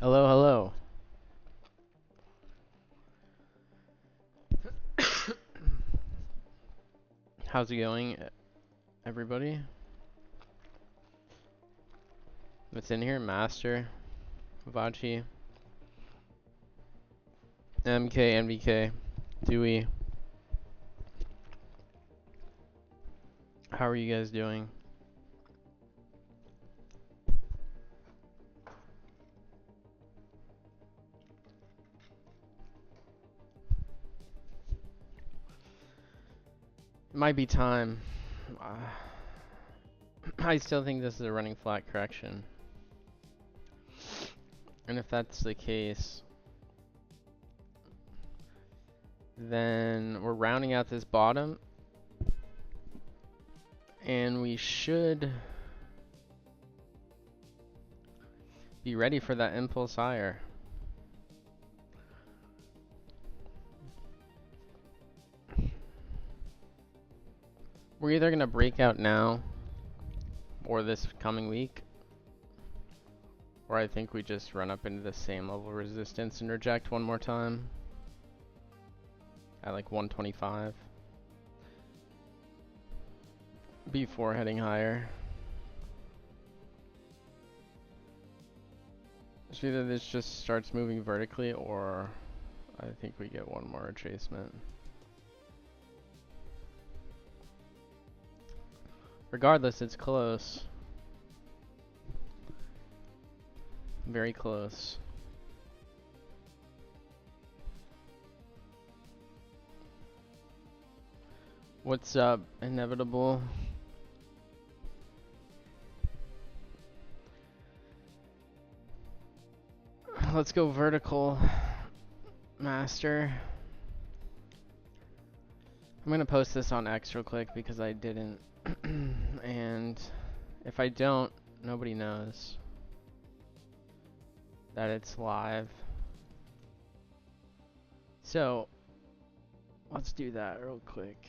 Hello, hello. How's it going, everybody? What's in here? Master, Vachi, MK, MVK, Dewey. How are you guys doing? Might be time. I still think this is a running flat correction. And if that's the case, then we're rounding out this bottom. And we should be ready for that impulse higher. We're either going to break out now or this coming week, or I think we just run up into the same level of resistance and reject one more time at like 125 before heading higher. So either this just starts moving vertically, or I think we get one more retracement. Regardless, it's close. Very close. What's up, Inevitable? Let's go vertical, Master. I'm gonna post this on X real quick because I didn't. And if I don't, nobody knows that it's live. So let's do that real quick.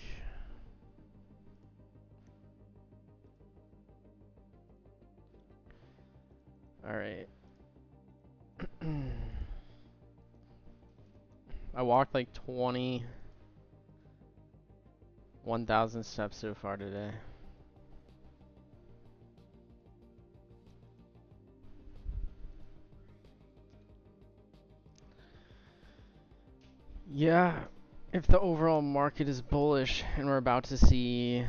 All right. I walked like 21,000 steps so far today. Yeah, if the overall market is bullish and we're about to see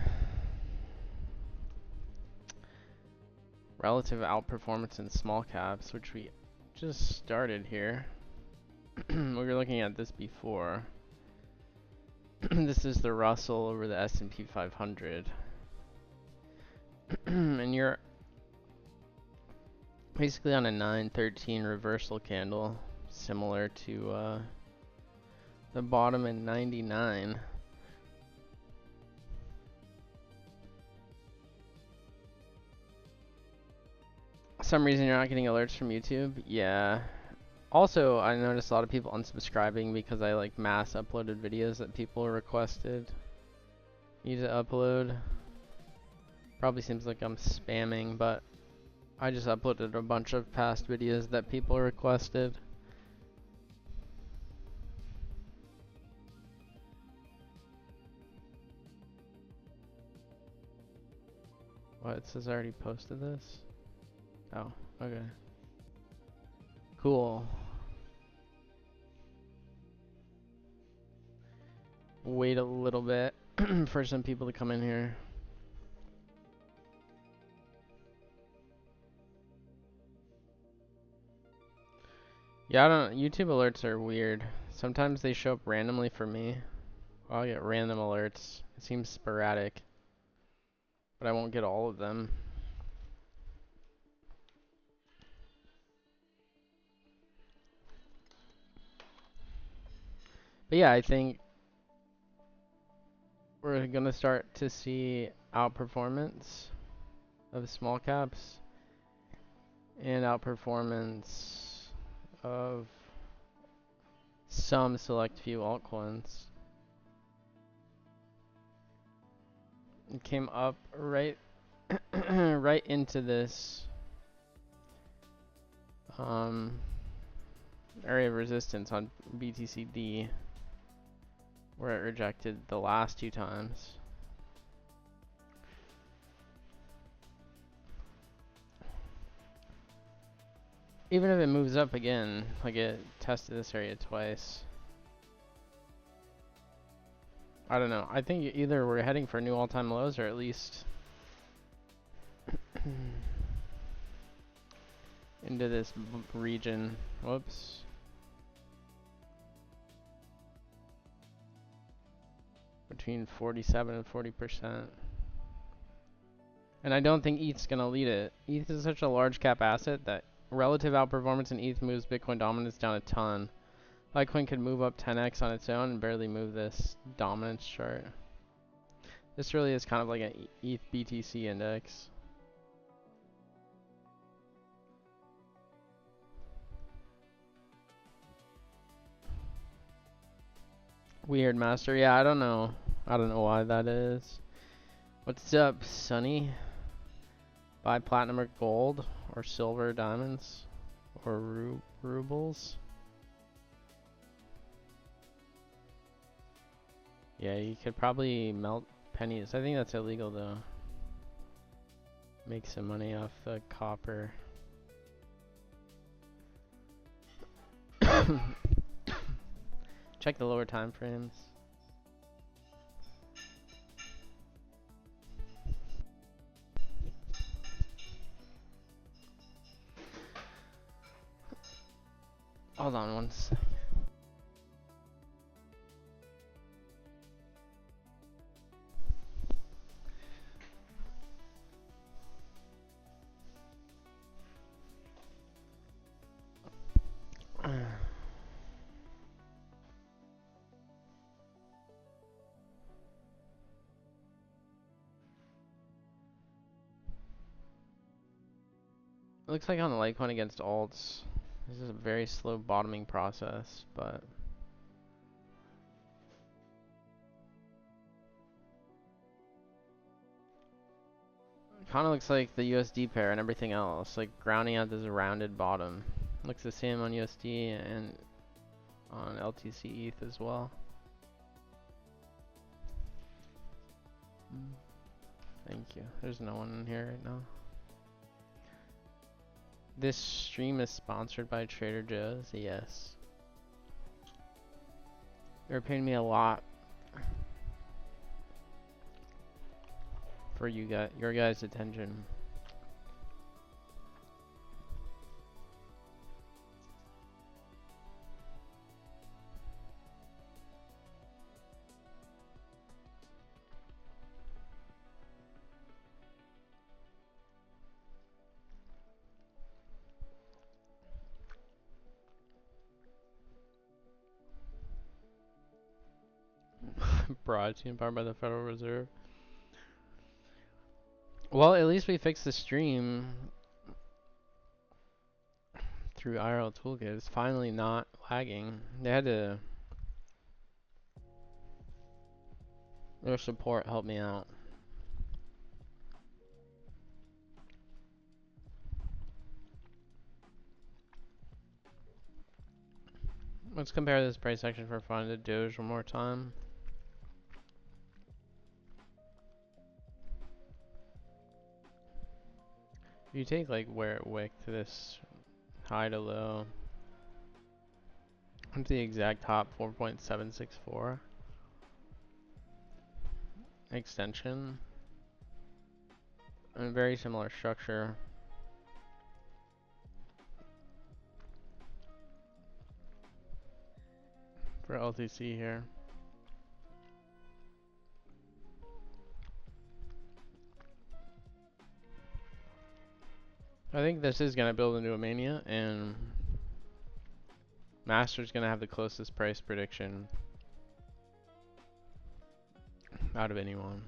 relative outperformance in small caps, which we just started here. We were looking at this before. This is the Russell over the S&P 500. And you're basically on a 913 reversal candle, similar to the bottom in 99. Some reason you're not getting alerts from YouTube? Yeah. Also, I noticed a lot of people unsubscribing because I like mass uploaded videos that people requested me to upload. Probably seems like I'm spamming, but I just uploaded a bunch of past videos that people requested. What, it says I already posted this? Oh, okay. Cool. Wait a little bit for some people to come in here. Yeah, I don't. YouTube alerts are weird. Sometimes they show up randomly for me. I'll get random alerts. It seems sporadic, but I won't get all of them. But yeah, I think we're gonna start to see outperformance of small caps and outperformance of some select few altcoins. It came up right right into this area of resistance on BTCD where it rejected the last 2 times. Even if it moves up again, like it tested this area twice. I don't know. I think either we're heading for new all-time lows or at least into this region. Whoops. Between 47 and 40%. And I don't think ETH's gonna lead it. ETH is such a large cap asset that relative outperformance in ETH moves Bitcoin dominance down a ton. Litecoin could move up 10x on its own and barely move this dominance chart. This really is kind of like an ETH BTC index. Weird master. Yeah, I don't know. I don't know why that is. What's up, Sonny? Buy platinum or gold or silver, diamonds or rubles. Yeah, you could probably melt pennies. I think that's illegal though. Make some money off the copper. Check the lower time frames. Hold on one sec. Looks like on the Litecoin against alts, this is a very slow bottoming process, but it kind of looks like the USD pair and everything else, like grounding out this rounded bottom. Looks the same on USD and on LTC ETH as well. Thank you. There's no one in here right now. This stream is sponsored by Trader Joe's. Yes. You're paying me a lot for your guys' attention. Brought to you in part by the Federal Reserve. Well, at least we fixed the stream through IRL Toolkit. It's finally not lagging. They had to... Their support helped me out. Let's compare this price action for fun to Doge one more time. If you take like where it wicked this high to low, what's the exact top? 4.764 extension, and a very similar structure. For LTC here. I think this is gonna build into a mania, and Master's gonna have the closest price prediction out of anyone.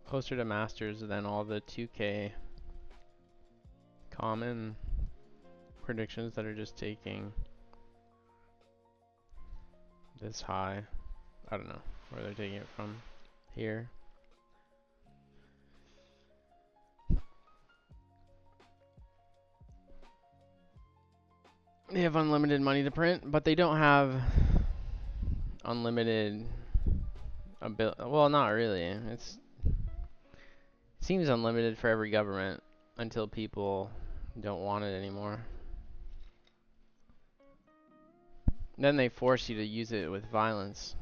Closer to Masters than all the 2K common predictions that are just taking this high. I don't know where they're taking it from here. They have unlimited money to print, but they don't have unlimited well, not really. It seems unlimited for every government until people don't want it anymore. Then they force you to use it with violence.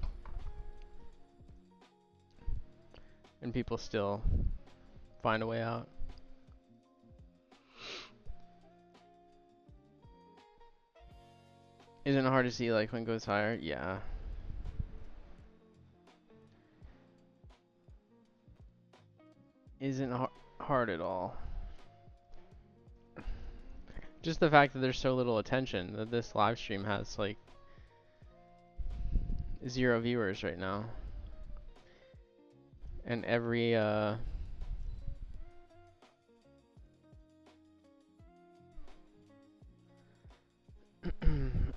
And people still find a way out. Isn't it hard to see Litecoin goes higher? Yeah. Isn't hard at all. Just the fact that there's so little attention, that this live stream has like 0 viewers right now. And every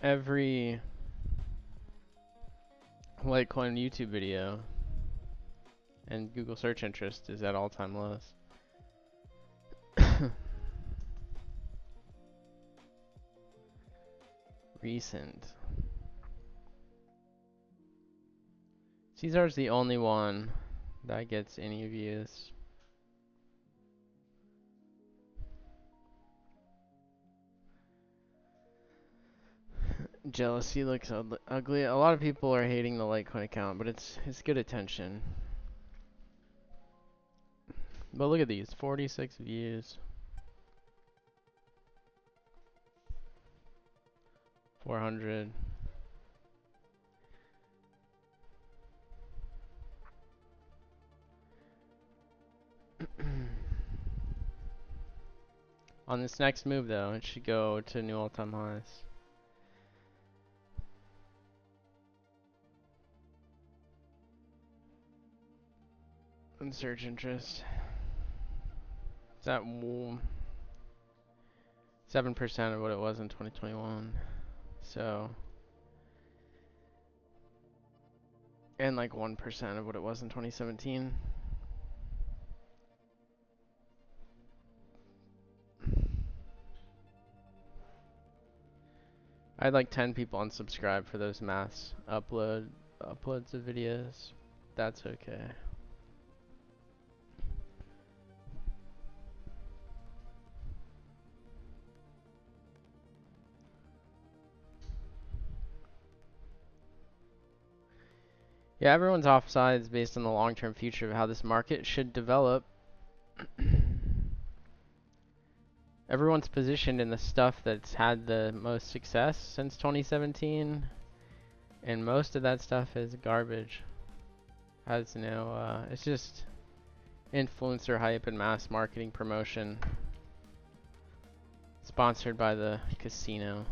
every Litecoin YouTube video and Google search interest is at all-time lows. Recent. Caesar's the only one that gets any views. Jealousy looks ugly. A lot of people are hating the Litecoin account, but it's good attention. But look at these, 46 views. 400. On this next move though, it should go to new all-time highs. And search interest. It's at 7% of what it was in 2021. So, and like 1% of what it was in 2017. I had like 10 people unsubscribe for those mass uploads of videos. That's okay. Yeah, everyone's offsides based on the long-term future of how this market should develop. Everyone's positioned in the stuff that's had the most success since 2017, and most of that stuff is garbage. Has no, it's just influencer hype and mass marketing promotion sponsored by the casino.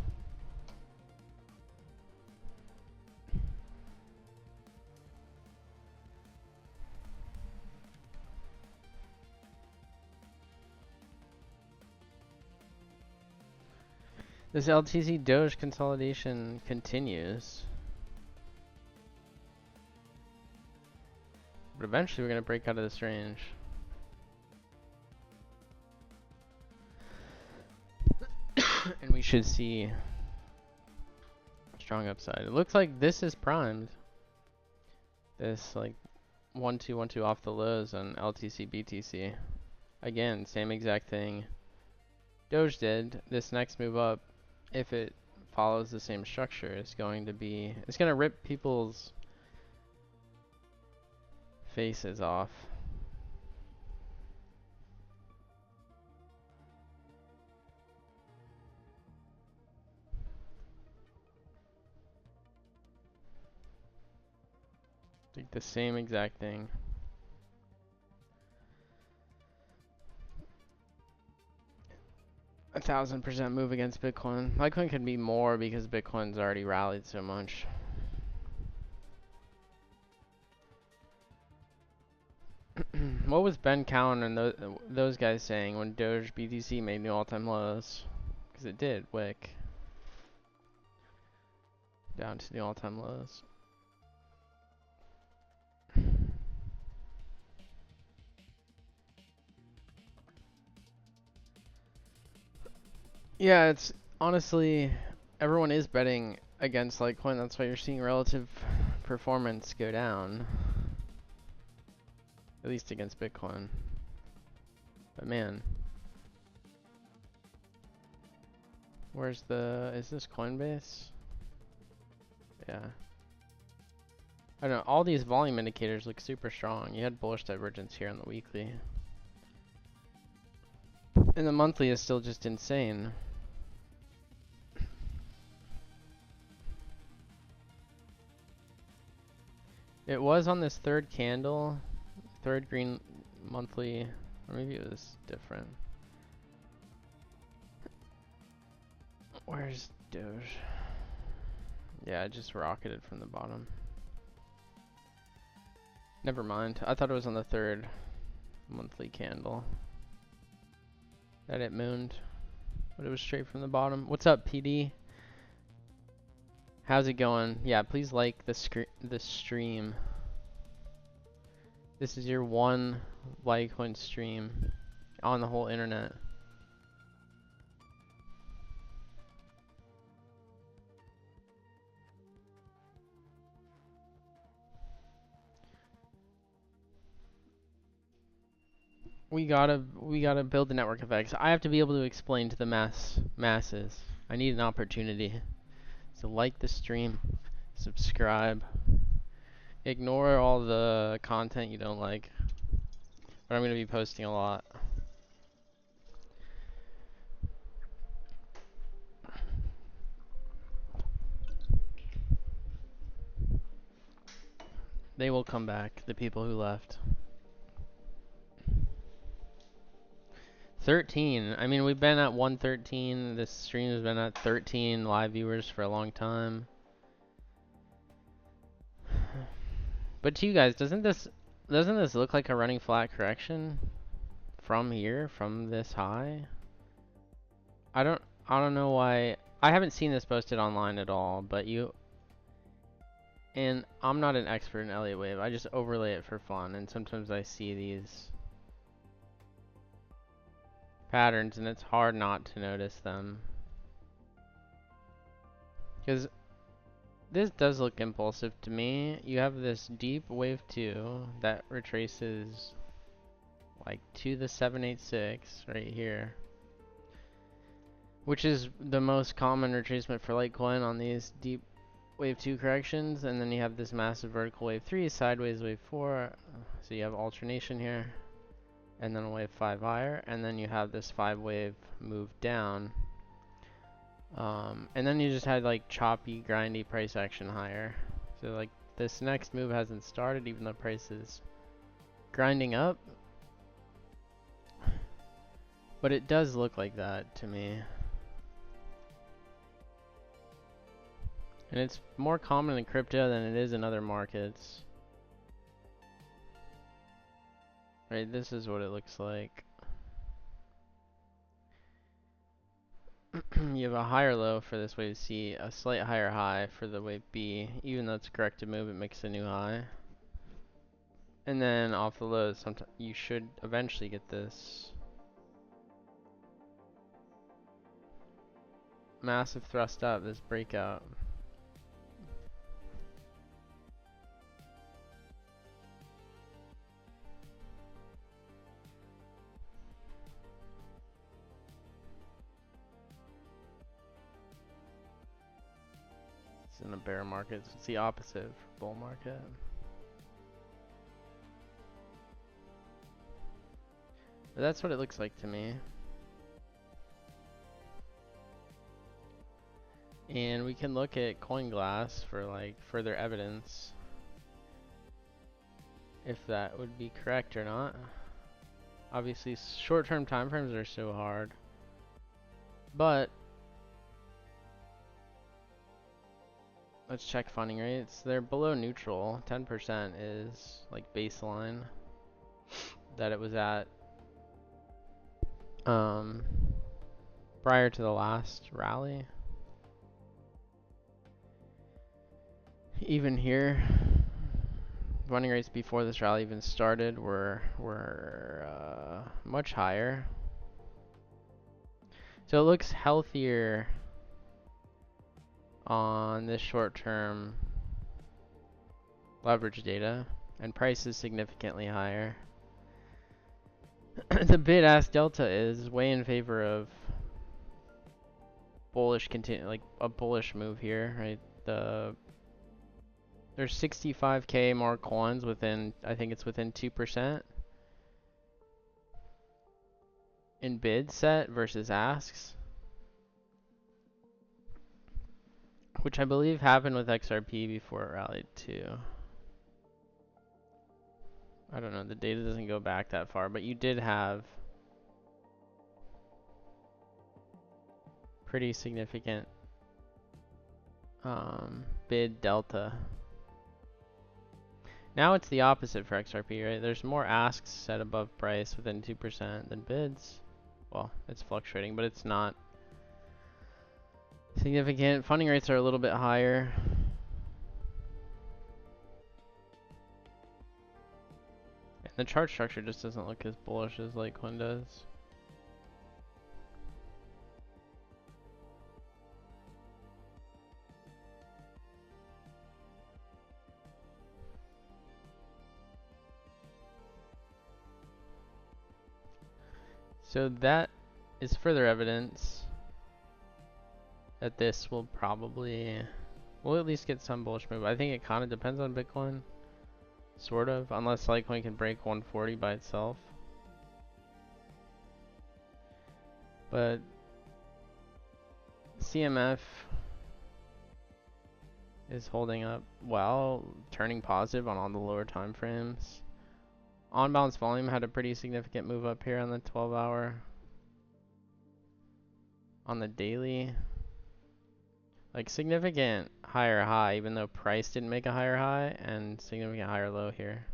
This LTC Doge consolidation continues. But eventually we're going to break out of this range. And we should see strong upside. It looks like this is primed. This like 1-2, 1-2 off the lows on LTC BTC. Again, same exact thing Doge did. This next move up, if it follows the same structure, it's going to rip people's faces off. Like the same exact thing. A 1000% move against Bitcoin. Litecoin could be more because Bitcoin's already rallied so much. What was Ben Cowan and those guys saying when Doge BTC made new all-time lows? Because it did, wick. Down to the all-time lows. Yeah, it's honestly, everyone is betting against Litecoin. That's why you're seeing relative performance go down. At least against Bitcoin. But man. Where's the... Is this Coinbase? Yeah. I don't know. All these volume indicators look super strong. You had bullish divergence here on the weekly. And the monthly is still just insane. It was on this third candle, third green monthly, or maybe it was different. Where's Doge? Yeah, it just rocketed from the bottom. Never mind. I thought it was on the third monthly candle that it mooned, but it was straight from the bottom. What's up, PD? How's it going? Yeah, please like the stream. This is your one Litecoin stream on the whole internet. We gotta build the network effects. I have to be able to explain to the masses. I need an opportunity. So like the stream, subscribe, ignore all the content you don't like. But I'm gonna be posting a lot. They will come back, the people who left. 13. I mean, we've been at 113. This stream has been at 13 live viewers for a long time. But to you guys, doesn't this look like a running flat correction from here, from this high? I don't know why. I haven't seen this posted online at all, but and I'm not an expert in Elliott Wave. I just overlay it for fun, and sometimes I see these patterns and it's hard not to notice them. Because this does look impulsive to me. You have this deep wave 2 that retraces like to the 786 right here, which is the most common retracement for Litecoin on these deep wave 2 corrections. And then you have this massive vertical wave 3, sideways wave 4, so you have alternation here, and then a wave 5 higher, and then you have this 5 wave move down. And then you just had like choppy, grindy price action higher. So like this next move hasn't started even though price is grinding up. But it does look like that to me. And it's more common in crypto than it is in other markets. Right, this is what it looks like. You have a higher low for this wave C, a slight higher high for the wave B. Even though it's a corrected move, it makes a new high. And then off the lows, sometimes you should eventually get this massive thrust up, this breakout. It's in a bear market, so it's the opposite of bull market. But that's what it looks like to me. And we can look at CoinGlass for like further evidence if that would be correct or not. Obviously short-term time frames are so hard, but let's check funding rates. They're below neutral. 10% is like baseline that it was at prior to the last rally. Even here, funding rates before this rally even started were much higher. So it looks healthier on this short-term leverage data, and price is significantly higher. The bid-ask delta is way in favor of bullish like a bullish move here, right? There's 65k more coins within, I think it's within 2% in bid set versus asks, which I believe happened with XRP before it rallied too. I don't know, the data doesn't go back that far, but you did have pretty significant bid delta. Now it's the opposite for XRP, right? There's more asks set above price within 2% than bids. Well, it's fluctuating, but it's not significant. Funding rates are a little bit higher. And the chart structure just doesn't look as bullish as Litecoin does. So that is further evidence that this will probably, we'll at least get some bullish move. I think it kind of depends on Bitcoin, sort of, unless Litecoin can break 140 by itself. But CMF is holding up well, turning positive on all the lower time frames. On balance volume had a pretty significant move up here on the 12-hour. On the daily, like significant higher high, even though price didn't make a higher high, and significant higher low here.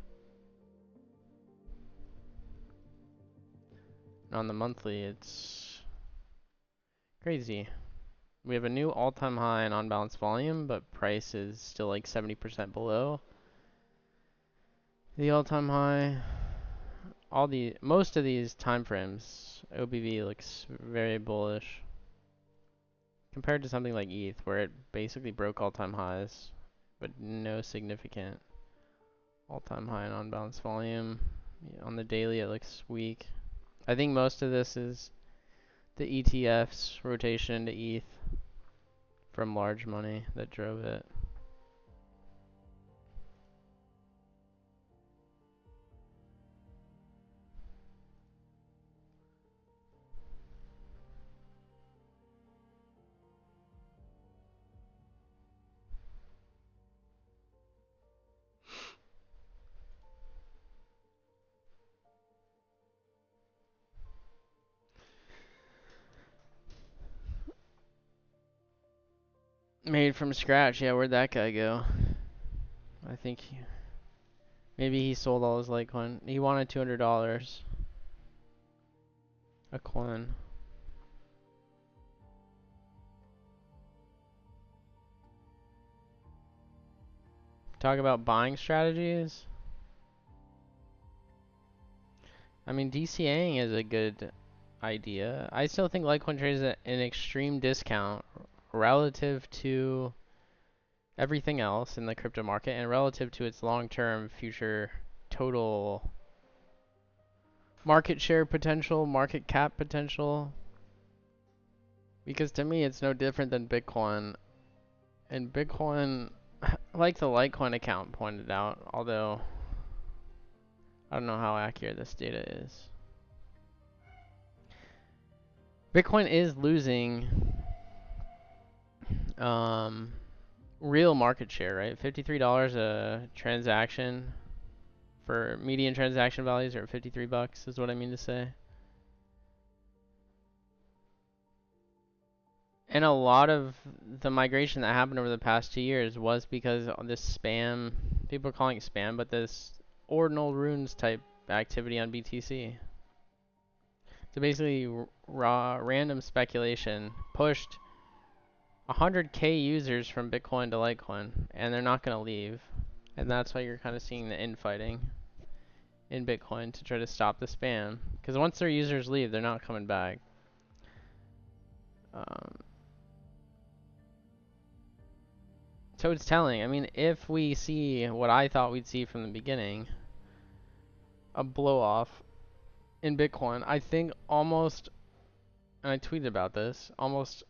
And on the monthly, it's crazy. We have a new all-time high in on-balance volume, but price is still like 70% below the all-time high. Most of these time frames, OBV looks very bullish compared to something like ETH, where it basically broke all-time highs, but no significant all-time high in on-balance volume. On the daily, it looks weak. I think most of this is the ETF's rotation into ETH from large money that drove it. Made from scratch, yeah, where'd that guy go? I think maybe he sold all his Litecoin. He wanted $200 a coin. Talk about buying strategies. I mean, DCAing is a good idea. I still think Litecoin trades at an extreme discount relative to everything else in the crypto market and relative to its long-term future total market share potential, market cap potential. Because to me, it's no different than Bitcoin. And Bitcoin, like the Litecoin account pointed out, although I don't know how accurate this data is. Bitcoin is losing real market share, right? $53 a transaction for median transaction values are $53 is what I mean to say. And a lot of the migration that happened over the past 2 years was because of this spam, people are calling it spam, but this ordinal runes type activity on BTC. So basically, random speculation pushed 100k users from Bitcoin to Litecoin, and they're not going to leave. And that's why you're kind of seeing the infighting in Bitcoin to try to stop the spam. Because once their users leave, they're not coming back. So it's telling. I mean, if we see what I thought we'd see from the beginning, a blow off in Bitcoin, I think almost, and I tweeted about this, almost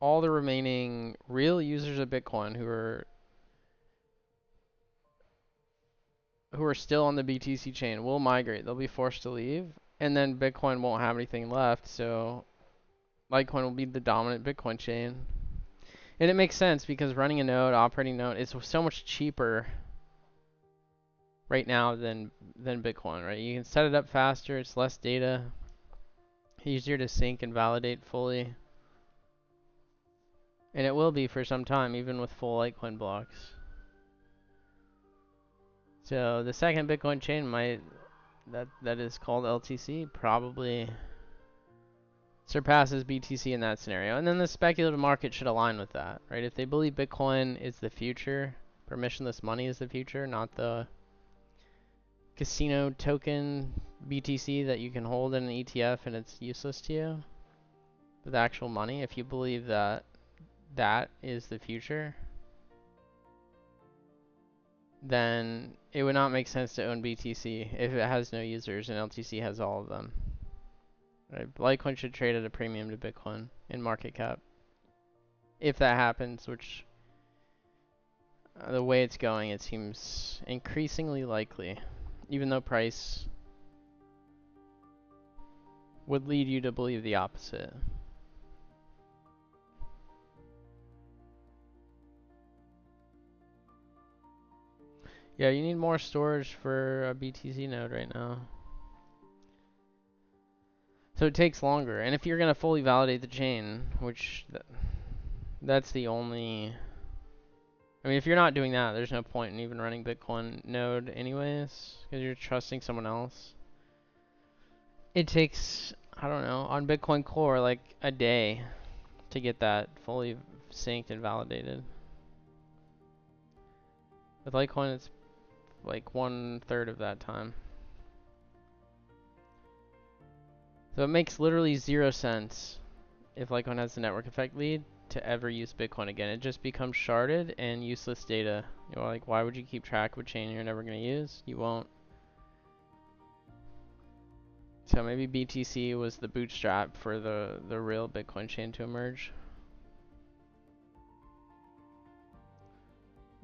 all the remaining real users of Bitcoin who are still on the BTC chain will migrate. They'll be forced to leave, and then Bitcoin won't have anything left, so Litecoin will be the dominant Bitcoin chain. And it makes sense because running a node, operating node, is so much cheaper right now than Bitcoin, right? You can set it up faster, it's less data, easier to sync and validate fully. And it will be for some time, even with full Litecoin blocks. So the second Bitcoin chain might, that is called LTC, probably surpasses BTC in that scenario. And then the speculative market should align with that, right? If they believe Bitcoin is the future, permissionless money is the future, not the casino token BTC that you can hold in an ETF and it's useless to you. But the actual money, if you believe that that is the future, then it would not make sense to own BTC if it has no users and LTC has all of them. Right? Litecoin should trade at a premium to Bitcoin in market cap. If that happens, which the way it's going, it seems increasingly likely, even though price would lead you to believe the opposite. Yeah, you need more storage for a BTC node right now. So it takes longer. And if you're going to fully validate the chain, which that's the only... I mean, if you're not doing that, there's no point in even running Bitcoin node anyways, because you're trusting someone else. It takes, I don't know, on Bitcoin Core, like a day to get that fully synced and validated. With Litecoin, it's like 1/3 of that time. So it makes literally 0 sense if Litecoin has the network effect lead to ever use Bitcoin again. It just becomes sharded and useless data. You're like, why would you keep track of a chain you're never going to use? You won't. So maybe BTC was the bootstrap for the real Bitcoin chain to emerge.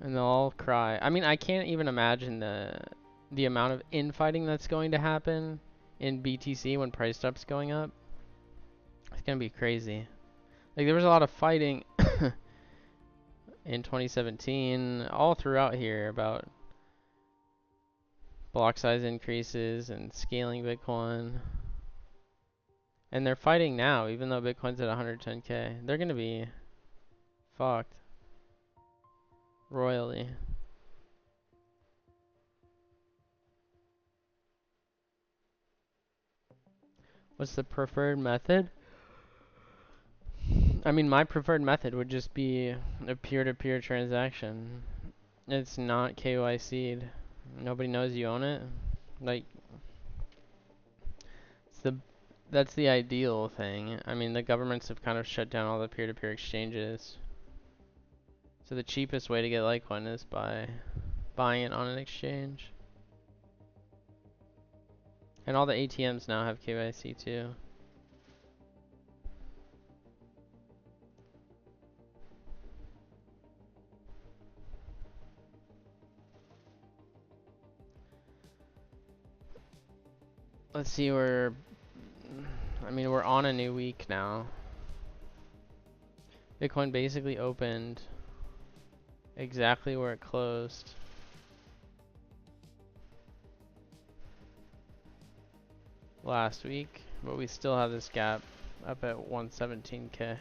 And they'll all cry. I mean, I can't even imagine the amount of infighting that's going to happen in BTC when price stop's going up. It's going to be crazy. Like, there was a lot of fighting in 2017 all throughout here about block size increases and scaling Bitcoin. And they're fighting now, even though Bitcoin's at 110K. They're going to be fucked royally. What's the preferred method? I mean, my preferred method would just be a peer-to-peer transaction. It's not KYC'd. Nobody knows you own it. Like, that's the ideal thing. I mean, the governments have kind of shut down all the peer-to-peer exchanges. So the cheapest way to get Litecoin is by buying it on an exchange. And all the ATMs now have KYC too. Let's see, we're on a new week now. Bitcoin basically opened exactly where it closed. Last week, but we still have this gap up at 117K.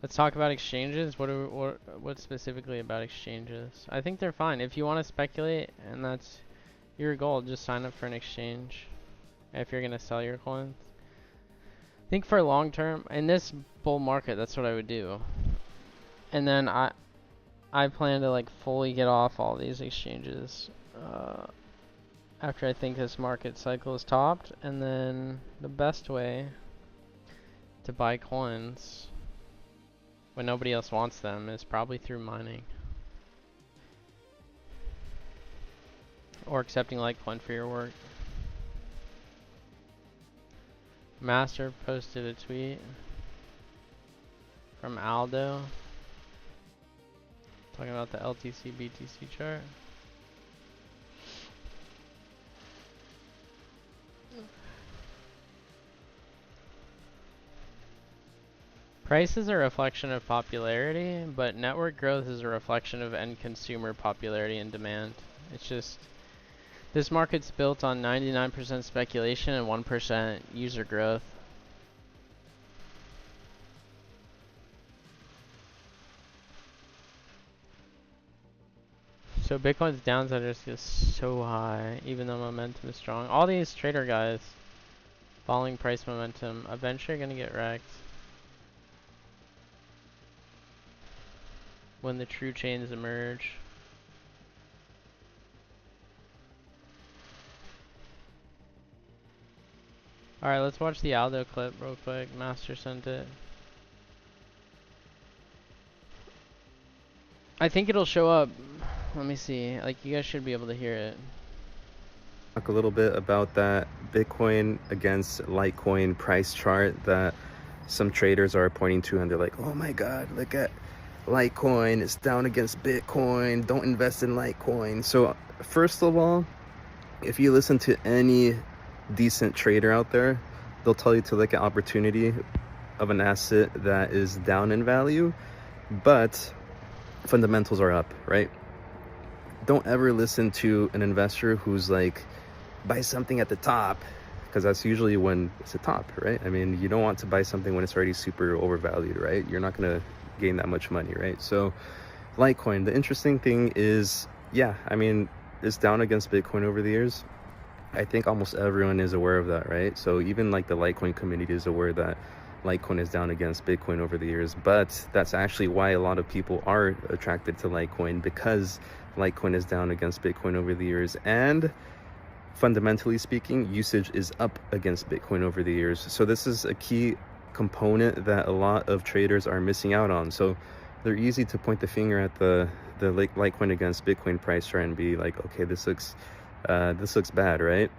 Let's talk about exchanges. What specifically about exchanges? I think they're fine. If you want to speculate and that's your goal, just sign up for an exchange if you're gonna sell your coins. I think for long term, in this bull market, that's what I would do. And then I plan to like fully get off all these exchanges after I think this market cycle is topped. And then the best way to buy coins when nobody else wants them is probably through mining. Or accepting Litecoin for your work. Master posted a tweet from Aldo talking about the LTC BTC chart. Price is a reflection of popularity, but network growth is a reflection of end consumer popularity and demand. It's just, this market's built on 99% speculation and 1% user growth. So Bitcoin's downside risk is so high, even though momentum is strong. All these trader guys following price momentum eventually are gonna get wrecked when the true chains emerge. Alright, let's watch the Aldo clip real quick. Master sent it. I think it'll show up. Let me see. Like, you guys should be able to hear it. Talk a little bit about that Bitcoin against Litecoin price chart that some traders are pointing to, and they're like, oh my god, look at Litecoin, it's down against Bitcoin, don't invest in Litecoin. So first of all, if you listen to any decent trader out there, they'll tell you to look at opportunity of an asset that is down in value, but fundamentals are up, right? Don't ever listen to an investor who's like, buy something at the top, because that's usually when it's the top, right? I mean, you don't want to buy something when it's already super overvalued, right? You're not gonna gain that much money, right? So Litecoin, the interesting thing is, yeah, I mean, it's down against Bitcoin over the years. I think almost everyone is aware of that, right? So even like the Litecoin community is aware that Litecoin is down against Bitcoin over the years, but that's actually why a lot of people are attracted to Litecoin, because Litecoin is down against Bitcoin over the years, and fundamentally speaking, usage is up against Bitcoin over the years. So this is a key component that a lot of traders are missing out on. So they're easy to point the finger at the Litecoin against Bitcoin price chart and be like, okay, this looks bad, right?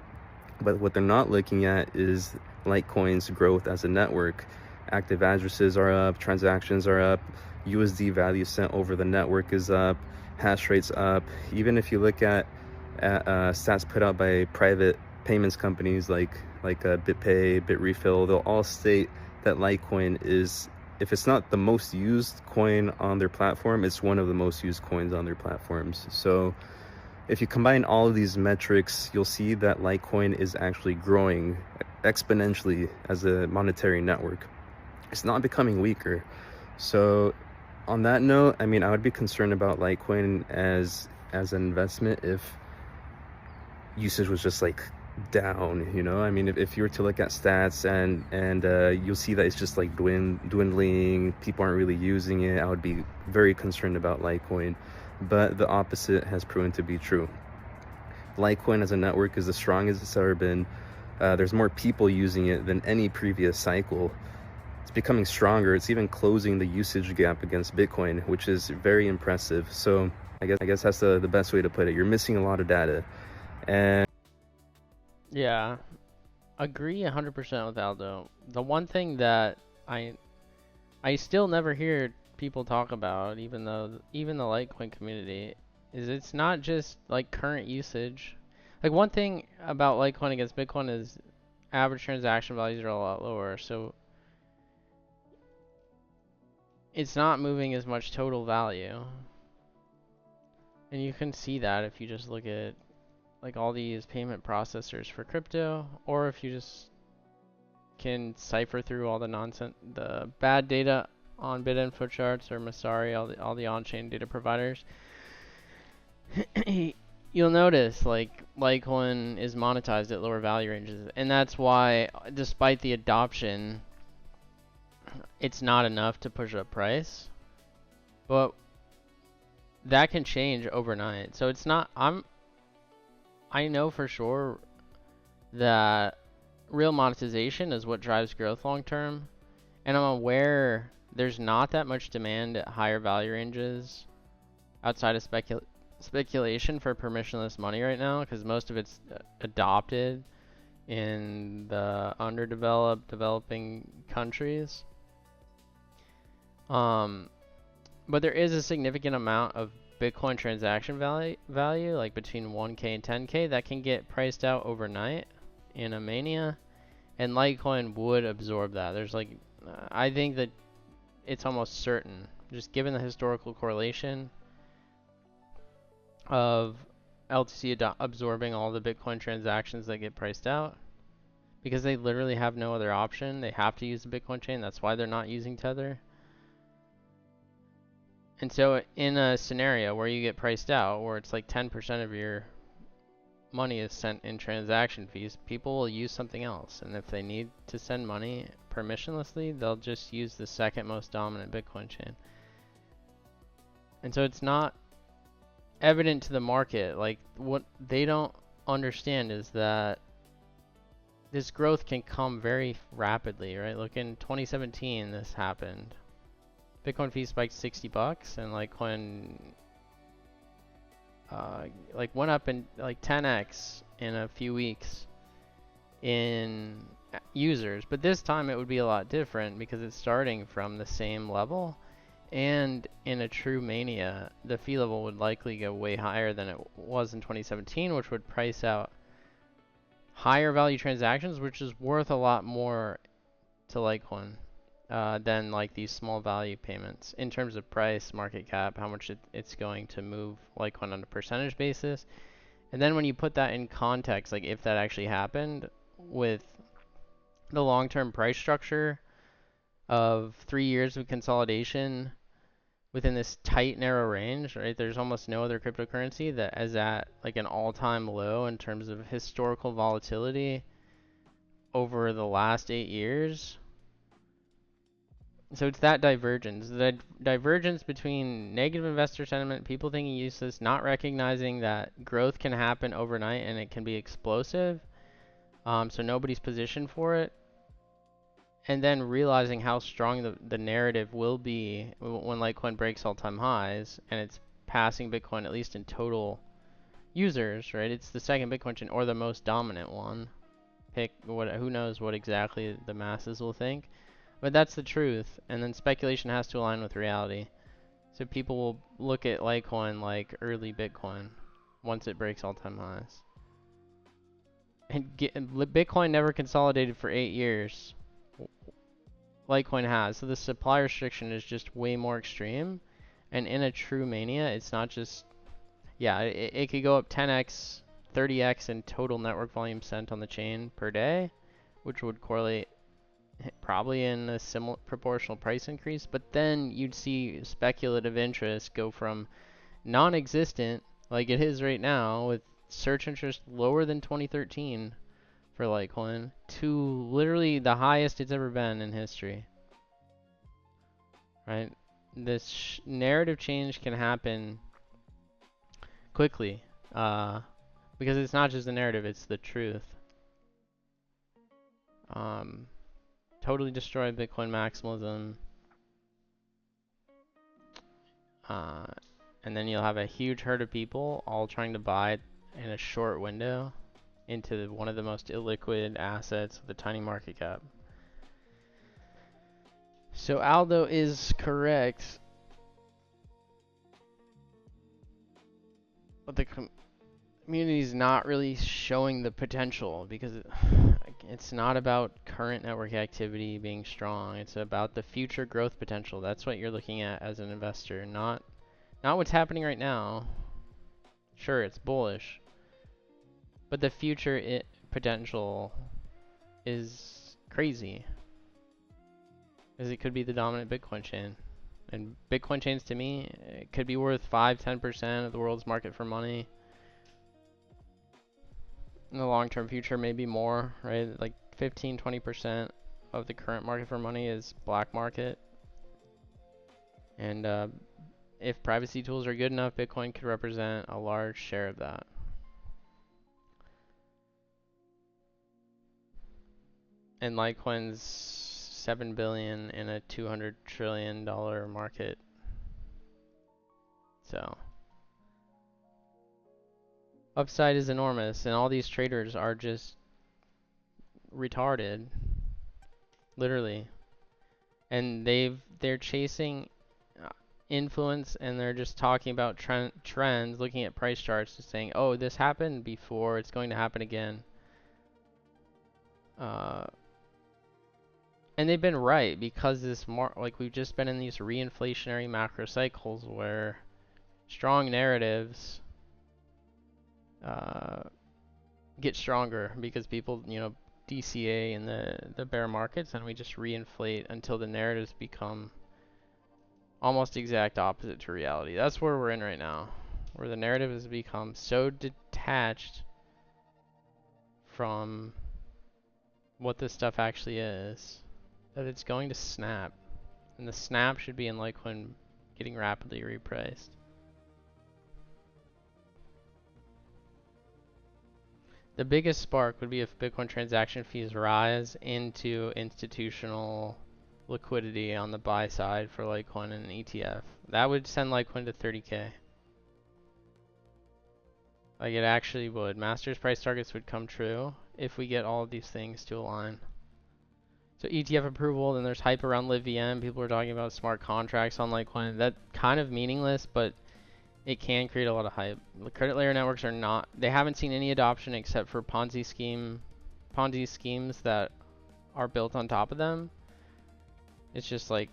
But what they're not looking at is Litecoin's growth as a network. Active addresses are up, transactions are up, USD value sent over the network is up, hash rate's up. Even if you look at stats put out by private payments companies like BitPay, BitRefill, they'll all state that Litecoin is, if it's not the most used coin on their platform, it's one of the most used coins on their platforms. So if you combine all of these metrics, you'll see that Litecoin is actually growing exponentially as a monetary network. It's not becoming weaker. So on that note, I mean, I would be concerned about Litecoin as an investment if usage was just like down, you know? I mean, if you were to look at stats and you'll see that it's just like dwindling, people aren't really using it, I would be very concerned about Litecoin. But the opposite has proven to be true. Litecoin as a network is the strongest it's ever been. There's more people using it than any previous cycle. It's becoming stronger. It's even closing the usage gap against Bitcoin, which is very impressive. So I guess that's the best way to put it. You're missing a lot of data. And Yeah, agree 100% with Aldo. The one thing that I still never hear people talk about, even the Litecoin community, is it's not just like current usage. Like, one thing about Litecoin against Bitcoin is average transaction values are a lot lower, so it's not moving as much total value. And you can see that if you just look at like all these payment processors for crypto, or if you just can cipher through all the nonsense, the bad data on BitInfo charts or Masari, all the on-chain data providers. You'll notice like Litecoin is monetized at lower value ranges, and that's why, despite the adoption, it's not enough to push up price. But that can change overnight. So it's not, I know for sure that real monetization is what drives growth long term, And I'm aware there's not that much demand at higher value ranges outside of speculation for permissionless money right now, because most of it's adopted in the underdeveloped, developing countries. But there is a significant amount of Bitcoin transaction value, like between 1K and 10K, that can get priced out overnight in a mania, and Litecoin would absorb that. There's like, I think that it's almost certain, just given the historical correlation of LTC absorbing all the Bitcoin transactions that get priced out, because they literally have no other option. They have to use the Bitcoin chain. That's why they're not using Tether. And so in a scenario where you get priced out, where it's like 10% of your money is sent in transaction fees, people will use something else. And if they need to send money permissionlessly, they'll just use the second most dominant Bitcoin chain. And so it's not evident to the market. Like, what they don't understand is that this growth can come very rapidly, right? Look, in 2017 this happened. Bitcoin fee spiked $60, and Litecoin went up in like 10x in a few weeks in users. But this time it would be a lot different because it's starting from the same level, and in a true mania, the fee level would likely go way higher than it was in 2017, which would price out higher value transactions, which is worth a lot more to Litecoin than like these small value payments in terms of price, market cap, how much it's going to move Litecoin on a percentage basis. And then when you put that in context, like if that actually happened with the long-term price structure of 3 years of consolidation within this tight, narrow range, right? There's almost no other cryptocurrency that is at like an all-time low in terms of historical volatility over the last 8 years. So it's that divergence. The divergence between negative investor sentiment, people thinking useless, not recognizing that growth can happen overnight and it can be explosive, so nobody's positioned for it, and then realizing how strong the narrative will be when Litecoin breaks all-time highs and it's passing Bitcoin, at least in total users, right? It's the second Bitcoin chain, or the most dominant one. Pick what, who knows what exactly the masses will think. But that's the truth, and then speculation has to align with reality. So people will look at Litecoin like early Bitcoin once it breaks all-time highs. And Bitcoin never consolidated for 8 years. Litecoin has. So the supply restriction is just way more extreme. And in a true mania, it's not just, yeah, it could go up 10x, 30x in total network volume sent on the chain per day, which would correlate probably in a similar proportional price increase. But then you'd see speculative interest go from non-existent, like it is right now, with search interest lower than 2013 for Litecoin, to literally the highest it's ever been in history. Right? This narrative change can happen quickly, because it's not just the narrative, it's the truth. Totally destroy Bitcoin maximalism. And then you'll have a huge herd of people all trying to buy in a short window into one of the most illiquid assets with a tiny market cap. So Aldo is correct, but the community is not really showing the potential, because it's not about current network activity being strong. It's about the future growth potential. That's what you're looking at as an investor, not what's happening right now. Sure, it's bullish, but the future potential is crazy, as it could be the dominant Bitcoin chain. And Bitcoin chains, to me, it could be worth 5-10% of the world's market for money. In the long-term future, maybe more, right? Like 15-20% of the current market for money is black market. And if privacy tools are good enough, Bitcoin could represent a large share of that. And Litecoin's 7 billion in a $200 trillion market. So upside is enormous, and all these traders are just retarded, literally. And they're chasing influence, and they're just talking about trends, looking at price charts, just saying, "Oh, this happened before; it's going to happen again." And they've been right, because like we've just been in these reinflationary macro cycles where strong narratives get stronger because people, DCA in the bear markets, and we just reinflate until the narratives become almost exact opposite to reality. That's where we're in right now, where the narrative has become so detached from what this stuff actually is that it's going to snap. And the snap should be in Litecoin getting rapidly repriced. The biggest spark would be if Bitcoin transaction fees rise into institutional liquidity on the buy side for Litecoin and an ETF. That would send Litecoin to 30K. Like, it actually would. Master's price targets would come true if we get all of these things to align. So ETF approval, then there's hype around LiveVM. People are talking about smart contracts on Litecoin. That's kind of meaningless, but it can create a lot of hype. The credit layer networks are not, they haven't seen any adoption except for Ponzi schemes that are built on top of them. It's just like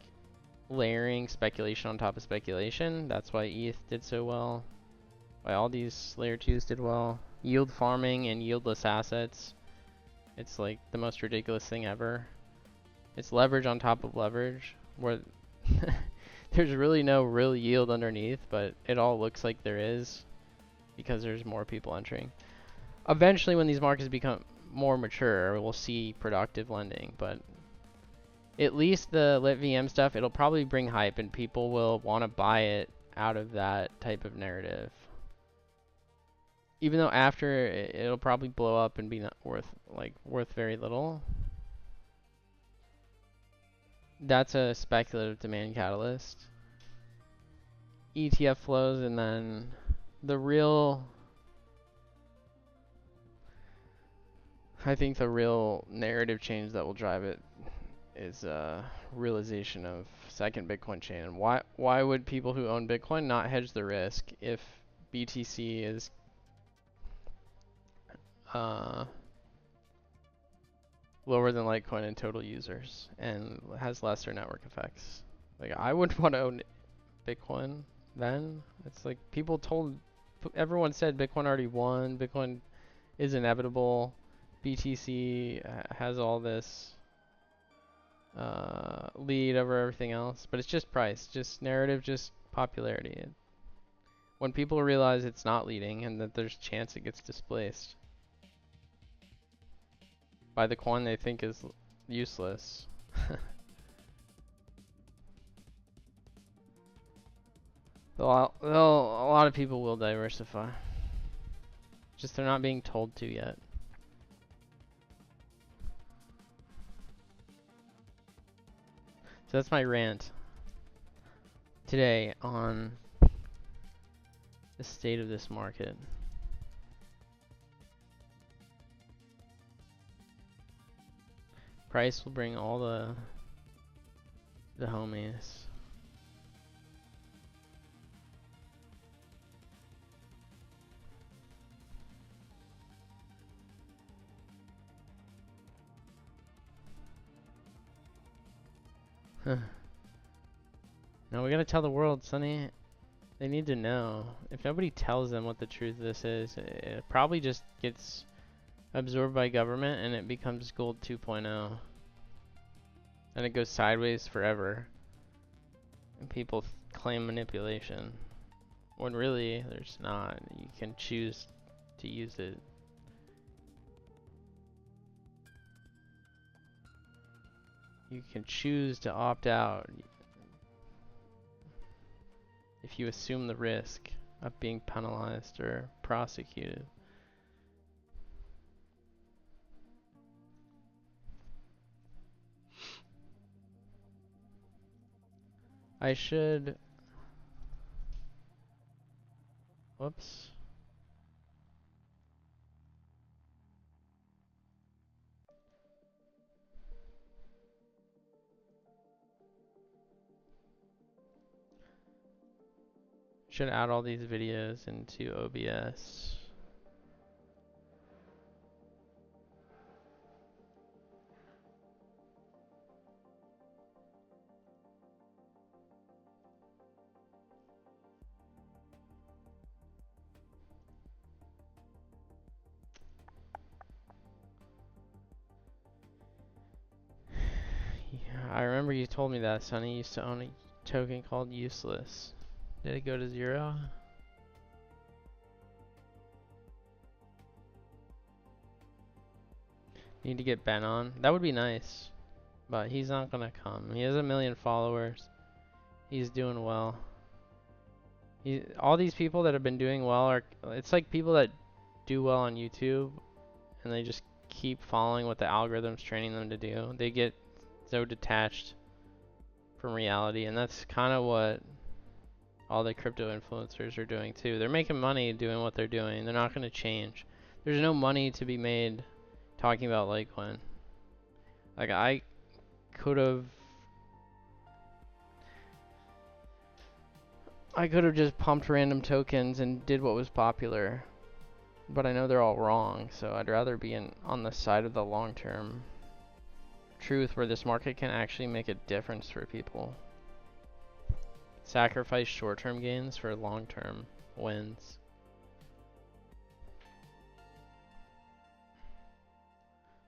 layering speculation on top of speculation. That's why ETH did so well. Why all these layer 2s did well. Yield farming and yieldless assets. It's like the most ridiculous thing ever. It's leverage on top of leverage, where there's really no real yield underneath, but it all looks like there is because there's more people entering. Eventually, when these markets become more mature, we'll see productive lending, but at least the LitVM stuff, it'll probably bring hype and people will want to buy it out of that type of narrative. Even though after it'll probably blow up and be not worth very little. That's a speculative demand catalyst. ETF flows, and then I think the real narrative change that will drive it is realization of second Bitcoin chain. And why would people who own Bitcoin not hedge the risk if BTC is lower than Litecoin in total users and has lesser network effects? Like, I wouldn't want to own Bitcoin then. It's like everyone said Bitcoin already won, Bitcoin is inevitable, BTC has all this lead over everything else, but it's just price, just narrative, just popularity. When people realize it's not leading and that there's a chance it gets displaced by the coin they think is useless. A lot of people will diversify. Just they're not being told to yet. So that's my rant today on the state of this market. Price will bring all the homies. No, we gotta tell the world, Sonny. They need to know. If nobody tells them what the truth of this is, it probably just gets absorbed by government and it becomes gold 2.0. And it goes sideways forever. And people claim manipulation. When really, there's not. You can choose to use it. You can choose to opt out if you assume the risk of being penalized or prosecuted. I should... Whoops. Should add all these videos into OBS. Yeah, I remember you told me that Sonny used to own a token called Useless. Did it go to 0? Need to get Ben on. That would be nice. But he's not gonna come. He has 1 million followers. He's doing well. All these people that have been doing well are... It's like people that do well on YouTube and they just keep following what the algorithm's training them to do. They get so detached from reality, and that's kind of what all the crypto influencers are doing too. They're making money doing what they're doing. They're not going to change. There's no money to be made talking about Litecoin. Like, I could have just pumped random tokens and did what was popular, but I know they're all wrong, so I'd rather be on the side of the long-term truth where this market can actually make a difference for people. Sacrifice short-term gains for long-term wins.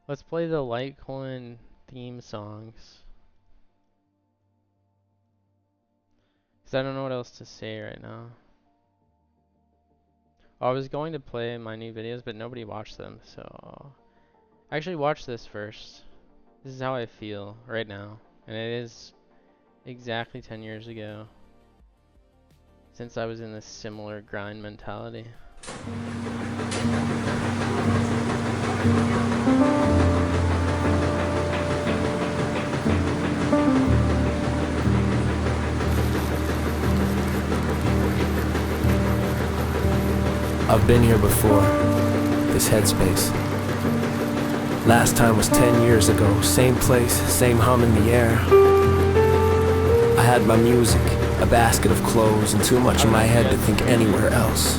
Let's play the Litecoin theme songs. Because I don't know what else to say right now. Oh, I was going to play my new videos, but nobody watched them, so... Actually, watch this first. This is how I feel right now. And it is exactly 10 years ago since I was in this similar grind mentality. I've been here before, this headspace. Last time was 10 years ago, same place, same hum in the air. I had my music, a basket of clothes, and too much in my head to think anywhere else.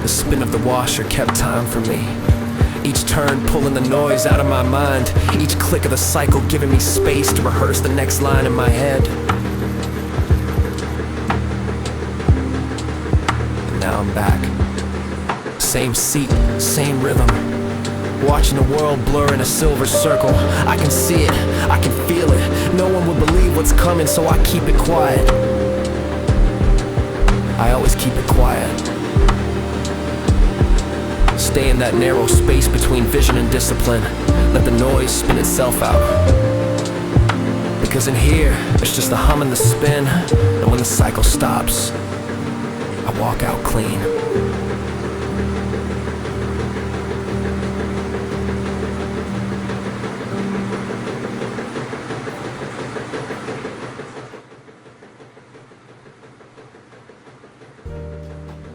The spin of the washer kept time for me. Each turn pulling the noise out of my mind. Each click of the cycle giving me space to rehearse the next line in my head. And now I'm back. Same seat, same rhythm. Watching the world blur in a silver circle. I can see it, I can feel it. No one would believe what's coming, so I keep it quiet. I always keep it quiet. Stay in that narrow space between vision and discipline. Let the noise spin itself out. Because in here, it's just the hum and the spin. And when the cycle stops, I walk out clean.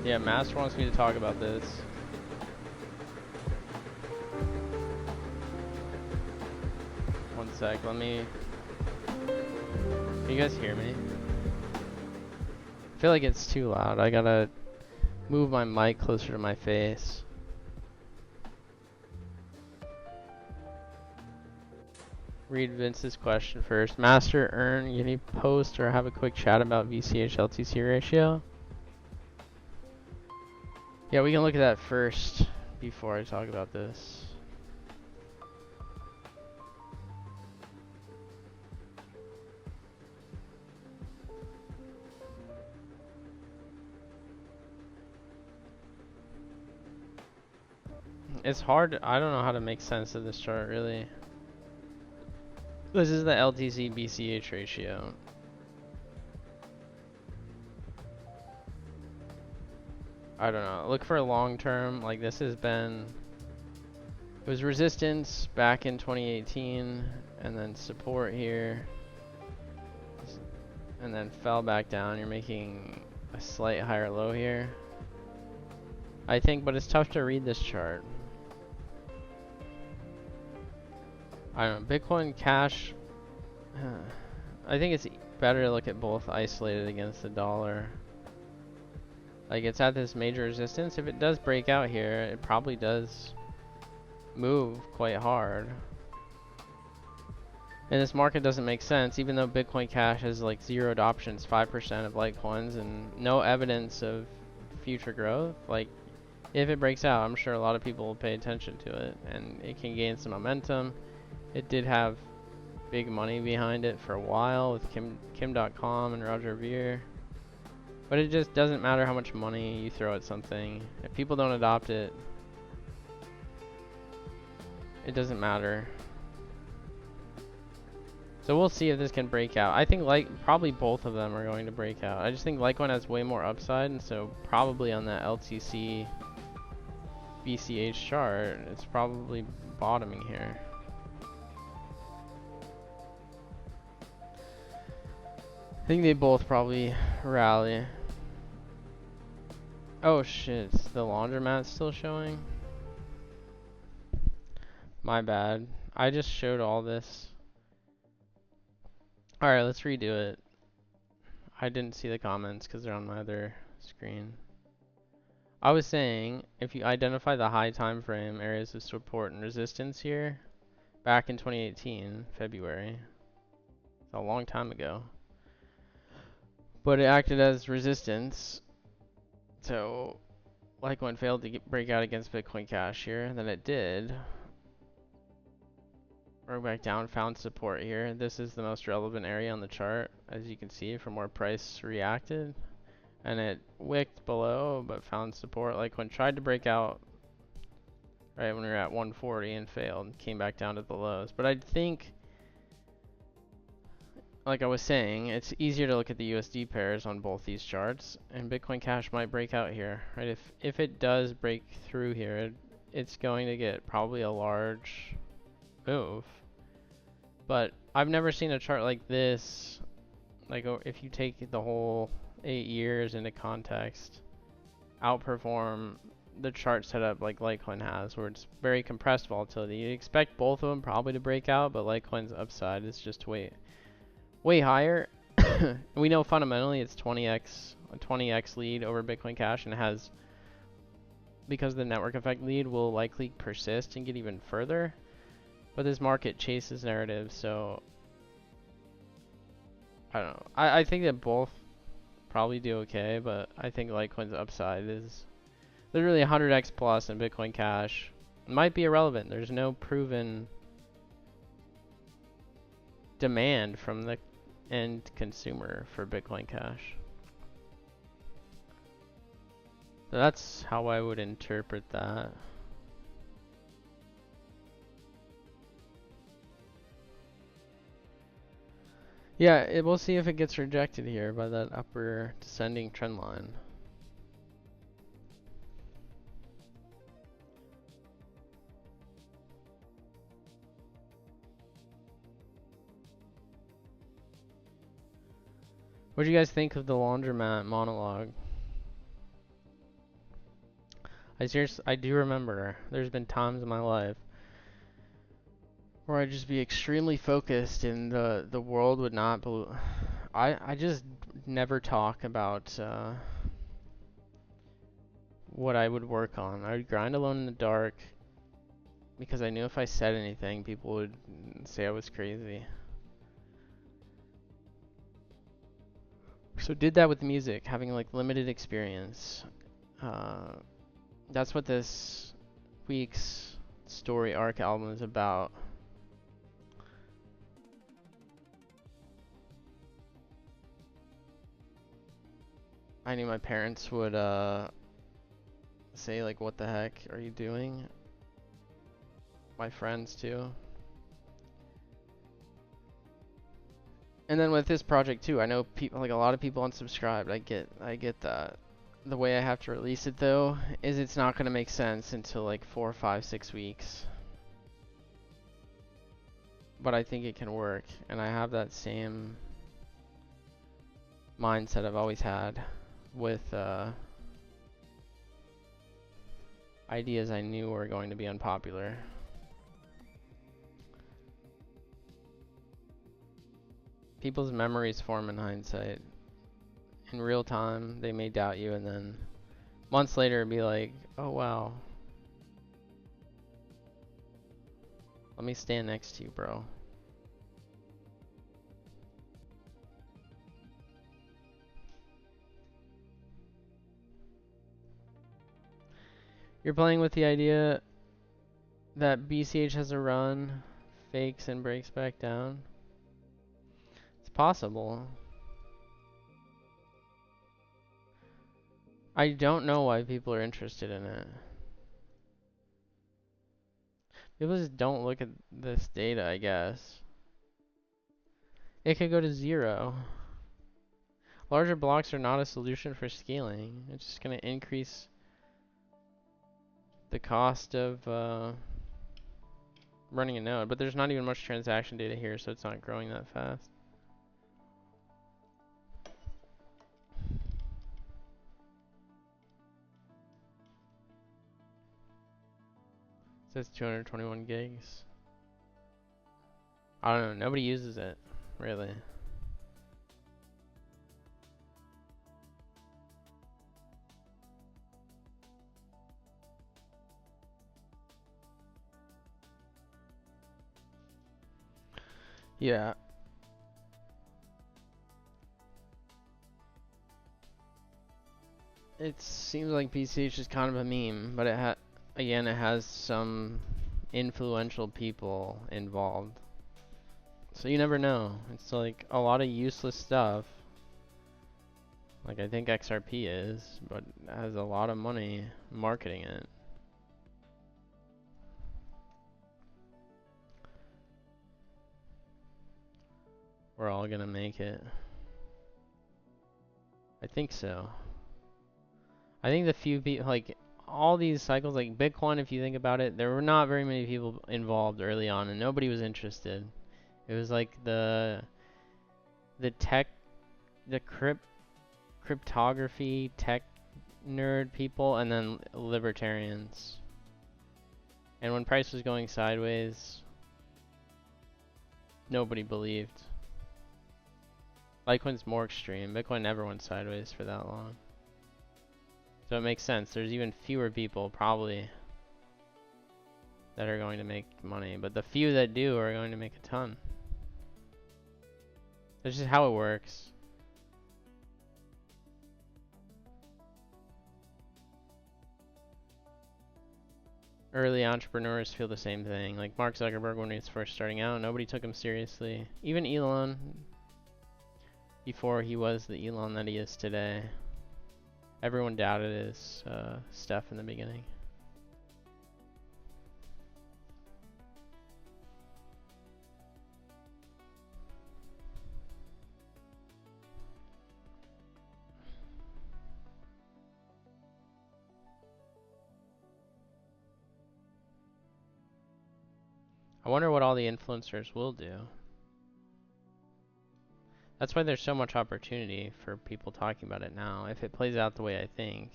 Yeah, Master wants me to talk about this. One sec, let me... Can you guys hear me? I feel like it's too loud. I gotta move my mic closer to my face. Read Vince's question first. Master, Earn, any post or have a quick chat about VCH LTC ratio? Yeah, we can look at that first before I talk about this. It's hard. I don't know how to make sense of this chart, really. This is the LTC BCH ratio. I don't know. Look for a long term. Like, this has been... It was resistance back in 2018, and then support here. and then fell back down. You're making a slight higher low here, I think, but it's tough to read this chart. I don't know, Bitcoin Cash, I think it's better to look at both isolated against the dollar. Like, it's at this major resistance. If it does break out here, it probably does move quite hard. And this market doesn't make sense, even though Bitcoin Cash has like 0 adoptions, 5% of Litecoins, and no evidence of future growth. Like, if it breaks out, I'm sure a lot of people will pay attention to it, and it can gain some momentum. It did have big money behind it for a while with Kim.com and Roger Ver. But it just doesn't matter how much money you throw at something. If people don't adopt it, it doesn't matter. So we'll see if this can break out. I think probably both of them are going to break out. I just think Litecoin has way more upside, and so probably on that LTC BCH chart, it's probably bottoming here. I think they both probably rally. Oh shit, the laundromat still showing? My bad. I just showed all this. Alright, let's redo it. I didn't see the comments because they're on my other screen. I was saying, if you identify the high time frame areas of support and resistance here, back in 2018, February, it's a long time ago, but it acted as resistance. So Litecoin failed to break out against Bitcoin Cash here, and then it did. Broke back down, found support here. This is the most relevant area on the chart, as you can see, from where price reacted. And it wicked below, but found support. Litecoin tried to break out right when we were at 140 and failed. Came back down to the lows. But I think, like I was saying, it's easier to look at the USD pairs on both these charts, and Bitcoin Cash might break out here, right? If it does break through here, it's going to get probably a large move. But I've never seen a chart like this, like if you take the whole 8 years into context, outperform the chart setup like Litecoin has, where it's very compressed volatility. You expect both of them probably to break out, but Litecoin's upside is just way higher. We know fundamentally it's a 20x lead over Bitcoin Cash, and it has, because the network effect lead will likely persist and get even further. But this market chases narrative, so I don't know. I think that both probably do okay, but I think Litecoin's upside is literally 100x plus, and Bitcoin Cash might be irrelevant. There's no proven demand from the end consumer for Bitcoin Cash. So that's how I would interpret that. Yeah, we'll see if it gets rejected here by that upper descending trend line. What do you guys think of the laundromat monologue? I do remember there's been times in my life where I'd just be extremely focused and the world would not I just never talk about what I would work on. I would grind alone in the dark because I knew if I said anything, people would say I was crazy. So did that with music, having like limited experience. That's what this week's story arc album is about. I knew my parents would say like, what the heck are you doing? My friends too. And then with this project too, I know people, like a lot of people unsubscribed. I get that. The way I have to release it though is it's not going to make sense until like 4, 5, 6 weeks. But I think it can work, and I have that same mindset I've always had with ideas I knew were going to be unpopular. People's memories form in hindsight. In real time, they may doubt you, and then months later be like, oh wow, let me stand next to you, bro. You're playing with the idea that BCH has a run, fakes, and breaks back down. It's possible. I don't know why people are interested in it. People just don't look at this data, I guess. It could go to 0. Larger blocks are not a solution for scaling. It's just going to increase the cost of running a node. But there's not even much transaction data here, so it's not growing that fast. It says 221 gigs. I don't know. Nobody uses it, really. Yeah. It seems like BCH is kind of a meme, but again, it has some influential people involved. So you never know. It's like a lot of useless stuff. Like I think XRP is, but it has a lot of money marketing it. We're all gonna make it. I think so. I think the few people, like all these cycles, like Bitcoin, if you think about it, there were not very many people involved early on, and nobody was interested. It was like the cryptography tech nerd people, and then libertarians. And when price was going sideways, nobody believed. Litecoin's more extreme. Bitcoin never went sideways for that long. So it makes sense. There's even fewer people probably that are going to make money, but the few that do are going to make a ton. That's just how it works. Early entrepreneurs feel the same thing. Like Mark Zuckerberg, when he was first starting out, nobody took him seriously. Even Elon, before he was the Elon that he is today, everyone doubted his stuff in the beginning. I wonder what all the influencers will do. That's why there's so much opportunity for people talking about it now, if it plays out the way I think.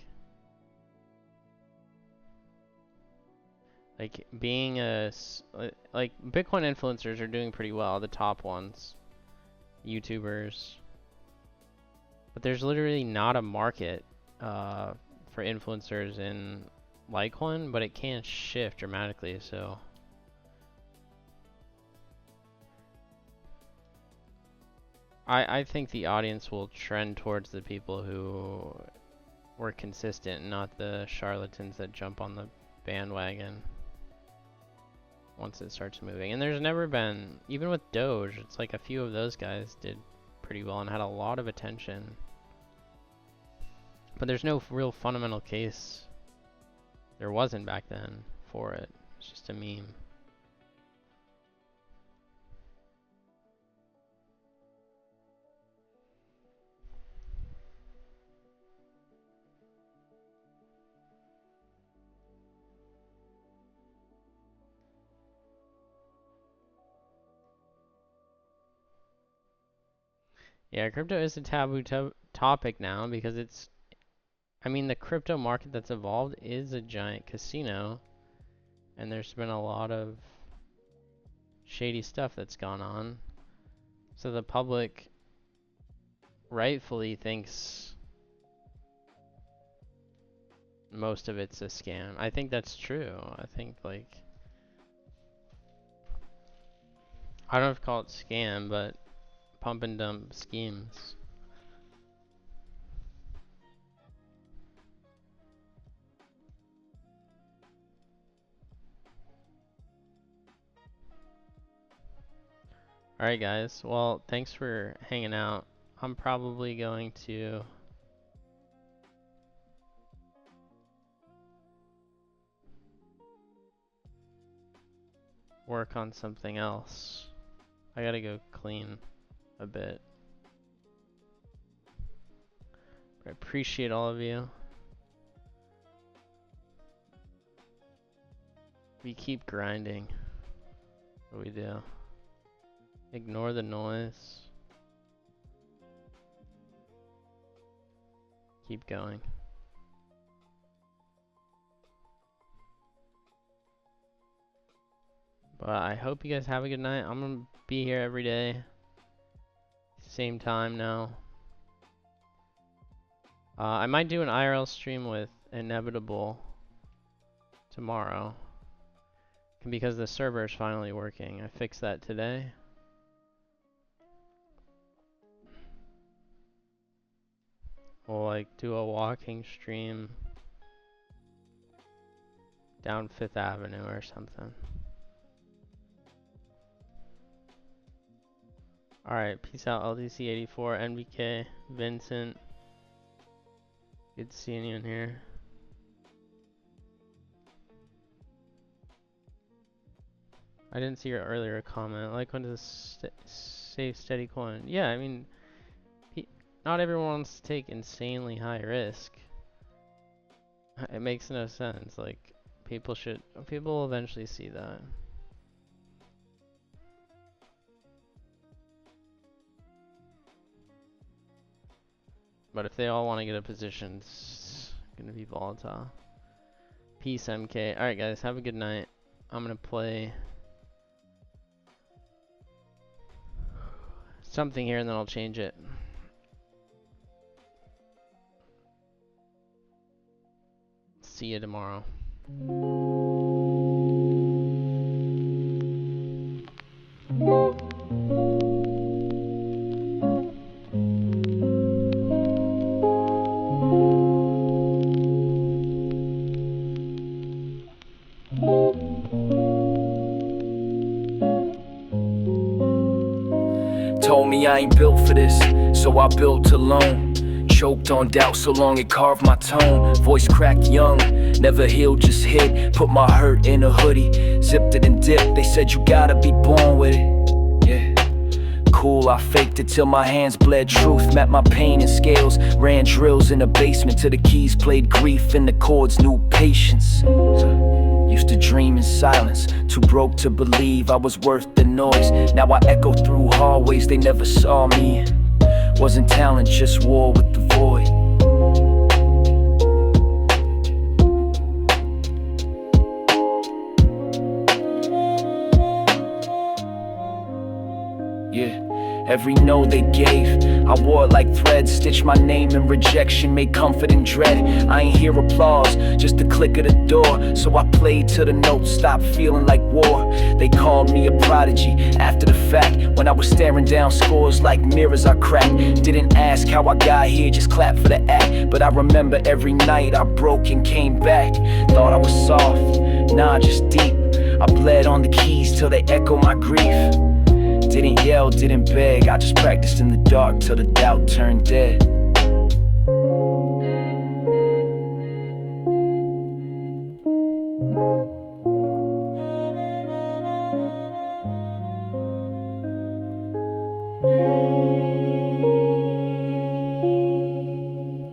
Like being like Bitcoin influencers are doing pretty well, the top ones, YouTubers. But there's literally not a market for influencers in Litecoin, but it can shift dramatically, so. I think the audience will trend towards the people who were consistent, not the charlatans that jump on the bandwagon once it starts moving. And there's never been, even with Doge, it's like a few of those guys did pretty well and had a lot of attention. But there's no real fundamental case. There wasn't back then for it. It's just a meme. Yeah, crypto is a taboo topic now because it's, I mean, the crypto market that's evolved is a giant casino, and there's been a lot of shady stuff that's gone on. So the public rightfully thinks most of it's a scam. I think that's true. I think, like, I don't know if to call it scam, but pump and dump schemes. Alright guys, well, thanks for hanging out. I'm probably going to work on something else. I gotta go clean a bit. I appreciate all of you. We keep grinding. What we do. Ignore the noise. Keep going. But I hope you guys have a good night. I'm gonna be here every day. Same time now. I might do an IRL stream with Inevitable tomorrow. Because the server is finally working. I fixed that today. We'll like do a walking stream down 5th Avenue or something. Alright, peace out LDC84, NBK, Vincent. Good seeing you in here. I didn't see your earlier comment. Like when to save steady coin. Yeah, I mean, not everyone wants to take insanely high risk. It makes no sense. Like, people will eventually see that. But if they all want to get a position, it's gonna be volatile. Peace, MK. Alright guys, have a good night. I'm gonna play something here and then I'll change it. See you tomorrow. Told me I ain't built for this, so I built alone. Choked on doubt so long it carved my tone. Voice cracked young, never healed, just hid. Put my hurt in a hoodie, zipped it and dipped. They said you gotta be born with it. Yeah, cool, I faked it till my hands bled truth. Met my pain in scales, ran drills in the basement till the keys played grief and the chords knew patience. Used to dream in silence, too broke to believe I was worth the noise. Now I echo through hallways they never saw me in. Wasn't talent, just war with the void. Yeah, every no they gave, I wore it like thread. Stitched my name in rejection, made comfort and dread. I ain't hear applause, just the click of the door. So I played till the notes stopped feeling like war. They called me a prodigy after the fact, when I was staring down scores like mirrors I cracked. Didn't ask how I got here, just clap for the act. But I remember every night I broke and came back. Thought I was soft, nah, just deep. I bled on the keys till they echo my grief. Didn't yell, didn't beg, I just practiced in the dark till the doubt turned dead.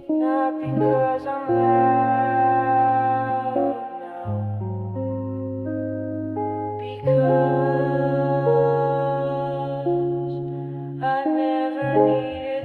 Not because I'm loud now, because I never needed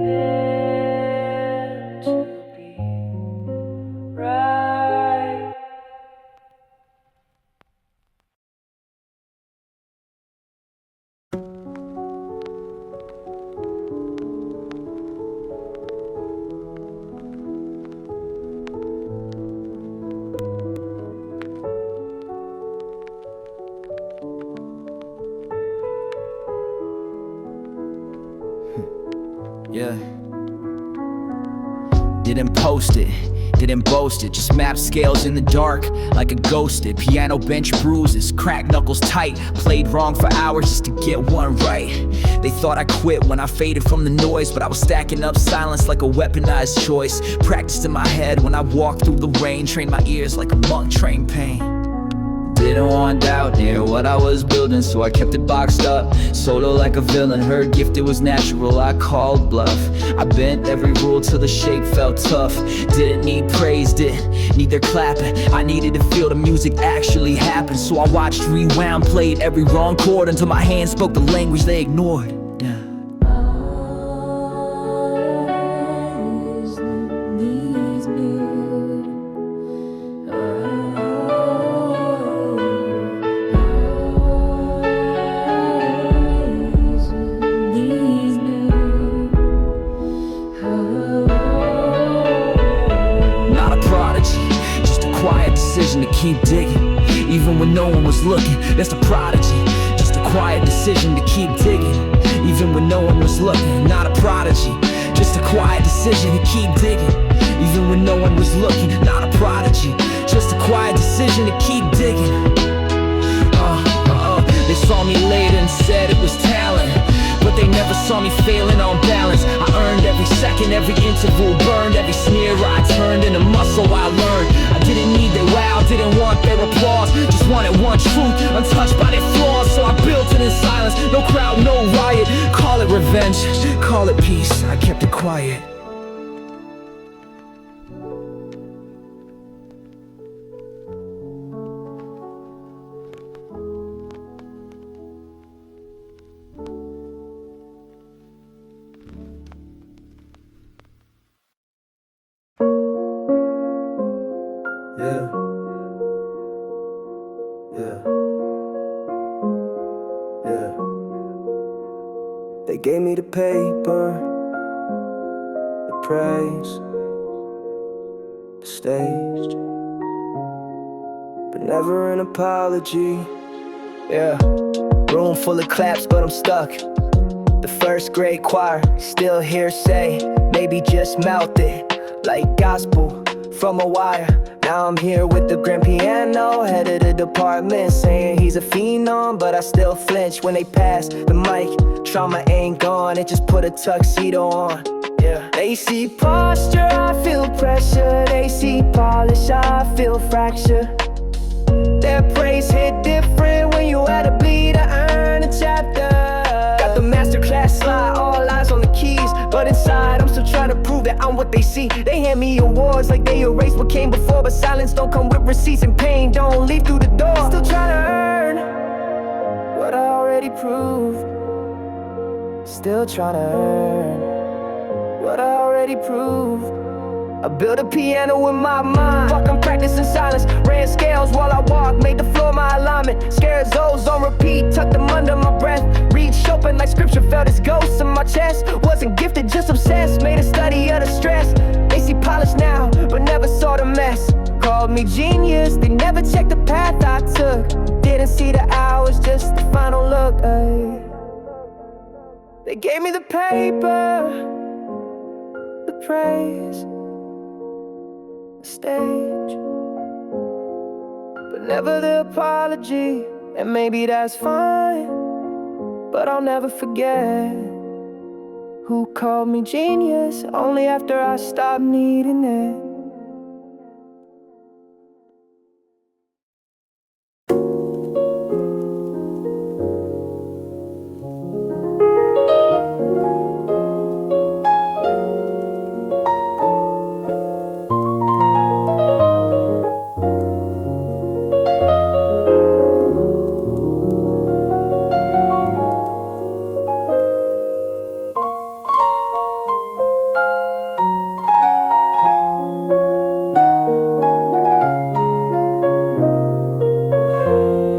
Yeah. Didn't post it, didn't boast it, just map scales in the dark like a ghosted. Piano bench bruises, cracked knuckles tight, played wrong for hours just to get one right. They thought I quit when I faded from the noise, but I was stacking up silence like a weaponized choice. Practiced in my head when I walked through the rain, trained my ears like a monk trained pain. Didn't want doubt near what I was building, so I kept it boxed up, solo like a villain. Heard gifted was natural, I called bluff. I bent every rule till the shape felt tough. Didn't need praise, didn't need their clapping. I needed to feel the music actually happen. So I watched, rewound, played every wrong chord until my hands spoke the language they ignored. Yeah. To keep digging, even when no one was looking. That's the prodigy, just a quiet decision to keep digging, even when no one was looking. Not a prodigy, just a quiet decision to keep digging, even when no one was looking. Not a prodigy, just a quiet decision to keep digging. They saw me later and said it was talent, but they never saw me failing on balance. I earned every second, every interval, burned every sneer I turned into muscle I learned. I didn't need their wow, didn't want their applause, just wanted one truth, untouched by their flaws. So I built it in silence, no crowd, no riot. Call it revenge, call it peace, I kept it quiet. Yeah. Yeah. Yeah. They gave me the paper, the praise, the stage, but never an apology. Yeah. Room full of claps, but I'm stuck. The first grade choir, still hearsay. Maybe just mouth it like gospel from a wire. Now I'm here with the grand piano, head of the department, saying he's a phenom, but I still flinch when they pass the mic. Trauma ain't gone, it just put a tuxedo on. Yeah. They see posture, I feel pressure. They see polish, I feel fracture. Their praise hit different when you had to bleed to earn a chapter. Got the masterclass slide, all eyes on the keys, but inside I'm still trying to prove that I'm what they see. They hand me awards like they erased what came before, but silence don't come with receipts and pain don't leave through the door. Still trying to earn what I already proved. Still trying to earn what I already proved. I built a piano with my mind. Fuck, I'm practicing silence. Ran scales while I walk, made the floor my alignment. Scared O's on repeat, tucked them under my breath. Read Chopin like scripture, felt his ghost in my chest. Wasn't gifted, just obsessed, made a study of the stress. They see polish now, but never saw the mess. Called me genius, they never checked the path I took. Didn't see the hours, just the final look. Ay. They gave me the paper, the praise, stage, but never the apology. And maybe that's fine, but I'll never forget who called me genius only after I stopped needing it.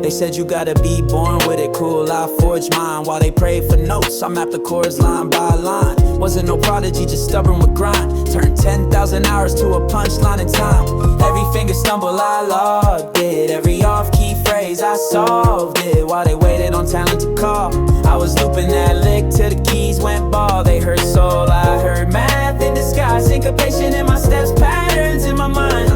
They said you gotta be born with it, cool, I forged mine. While they prayed for notes, I mapped the chords line by line. Wasn't no prodigy, just stubborn with grind. Turned 10,000 hours to a punchline in time. Every finger stumble, I logged it. Every off-key phrase, I solved it. While they waited on talent to call, I was looping that lick till the keys went bald. They heard soul, I heard math in disguise. Syncopation in my steps, patterns in my mind.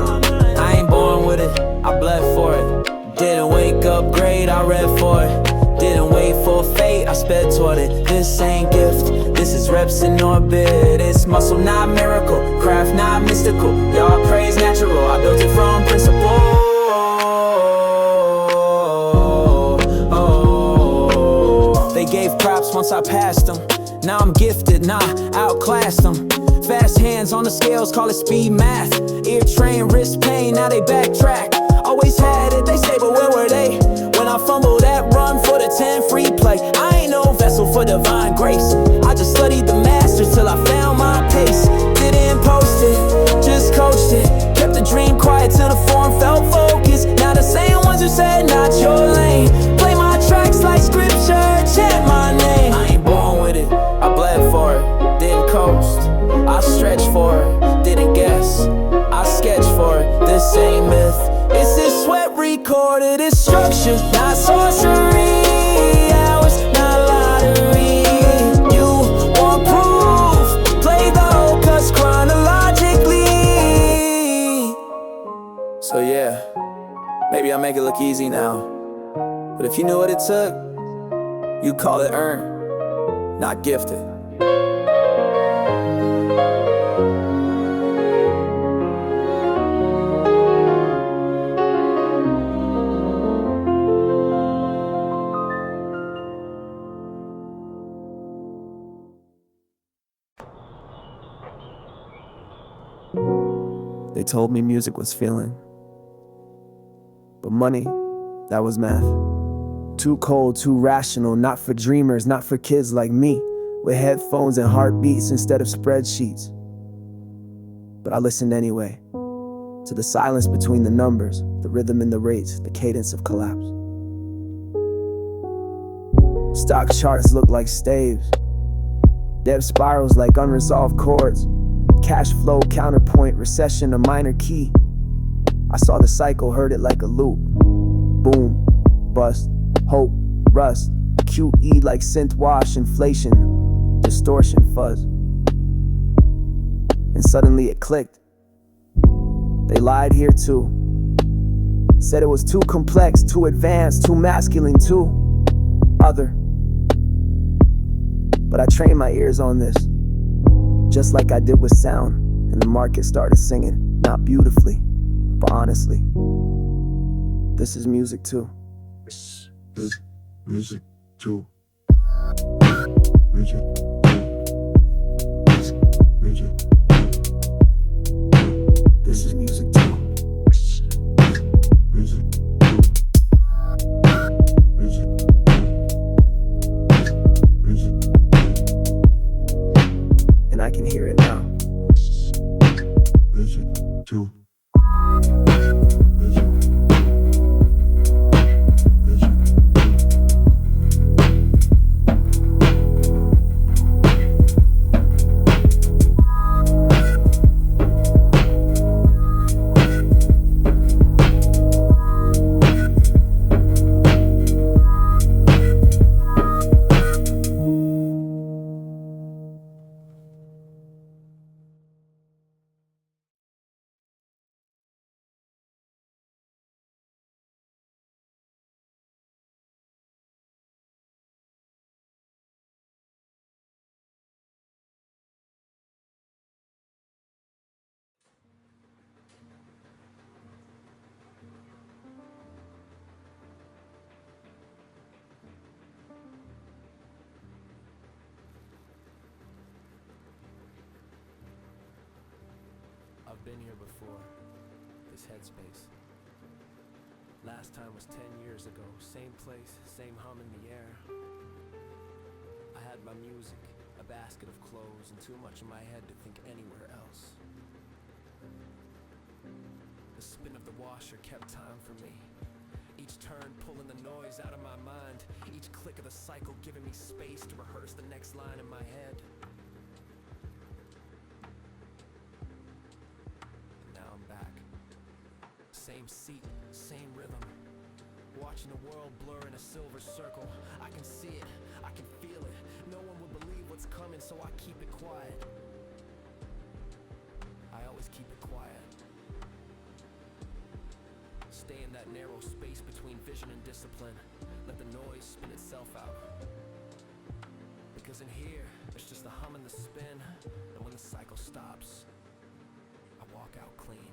I ain't born with it, I bled for it. Didn't wake up great, I read for it. Didn't wait for fate, I sped toward it. This ain't gift, this is reps in orbit. It's muscle, not miracle, craft, not mystical. Y'all praise natural, I built it from principle. They gave props once I passed them. Now I'm gifted, nah, outclassed them. Fast hands on the scales, call it speed math. Ear train, wrist pain, now they backtrack. Always had it, they say, but where were they? When I fumbled that run for the 10 free play. I ain't no vessel for divine grace. I just studied the masters till I found my pace. Didn't post it, just coached it. Kept the dream quiet till the form felt focused. Now the same ones who said not your lane play my tracks like scripture, chant my name. I ain't born with it, I bled for it. Didn't coast, I stretched for it. Didn't guess, I sketched for it. This ain't myth, it's this sweat recorded. It's structure, not sorcery. Hours, not lottery. You want proof, play the whole cuts chronologically. So yeah, maybe I make it look easy now, but if you knew what it took, you'd call it earned, not gifted. They told me music was feeling, but money, that was math. Too cold, too rational, not for dreamers, not for kids like me, with headphones and heartbeats instead of spreadsheets. But I listened anyway, to the silence between the numbers, the rhythm in the rates, the cadence of collapse. Stock charts look like staves, debt spirals like unresolved chords. Cash flow, counterpoint, recession, a minor key. I saw the cycle, heard it like a loop. Boom, bust, hope, rust. QE like synth wash, inflation, distortion, fuzz. And suddenly it clicked. They lied here too. Said it was too complex, too advanced, too masculine, too other. But I trained my ears on this, just like I did with sound, and the market started singing, not beautifully, but honestly. This is music too. This is music too. Music. Music. This is music too. Music. Music. Music. And I can hear it now. Music too. I've been here before, this headspace. Last time was 10 years ago, same place, same hum in the air. I had my music, a basket of clothes, and too much in my head to think anywhere else. The spin of the washer kept time for me, each turn pulling the noise out of my mind, each click of the cycle giving me space to rehearse the next line in my head. Now I'm back. Same seat, same rhythm. Watching the world blur in a silver circle. I can see it, I can feel it. No one would believe what's coming, so I keep it quiet. I always keep it quiet. Stay in that narrow space between vision and discipline. Let the noise spin itself out. Because in here, it's just the hum and the spin. And when the cycle stops, I walk out clean.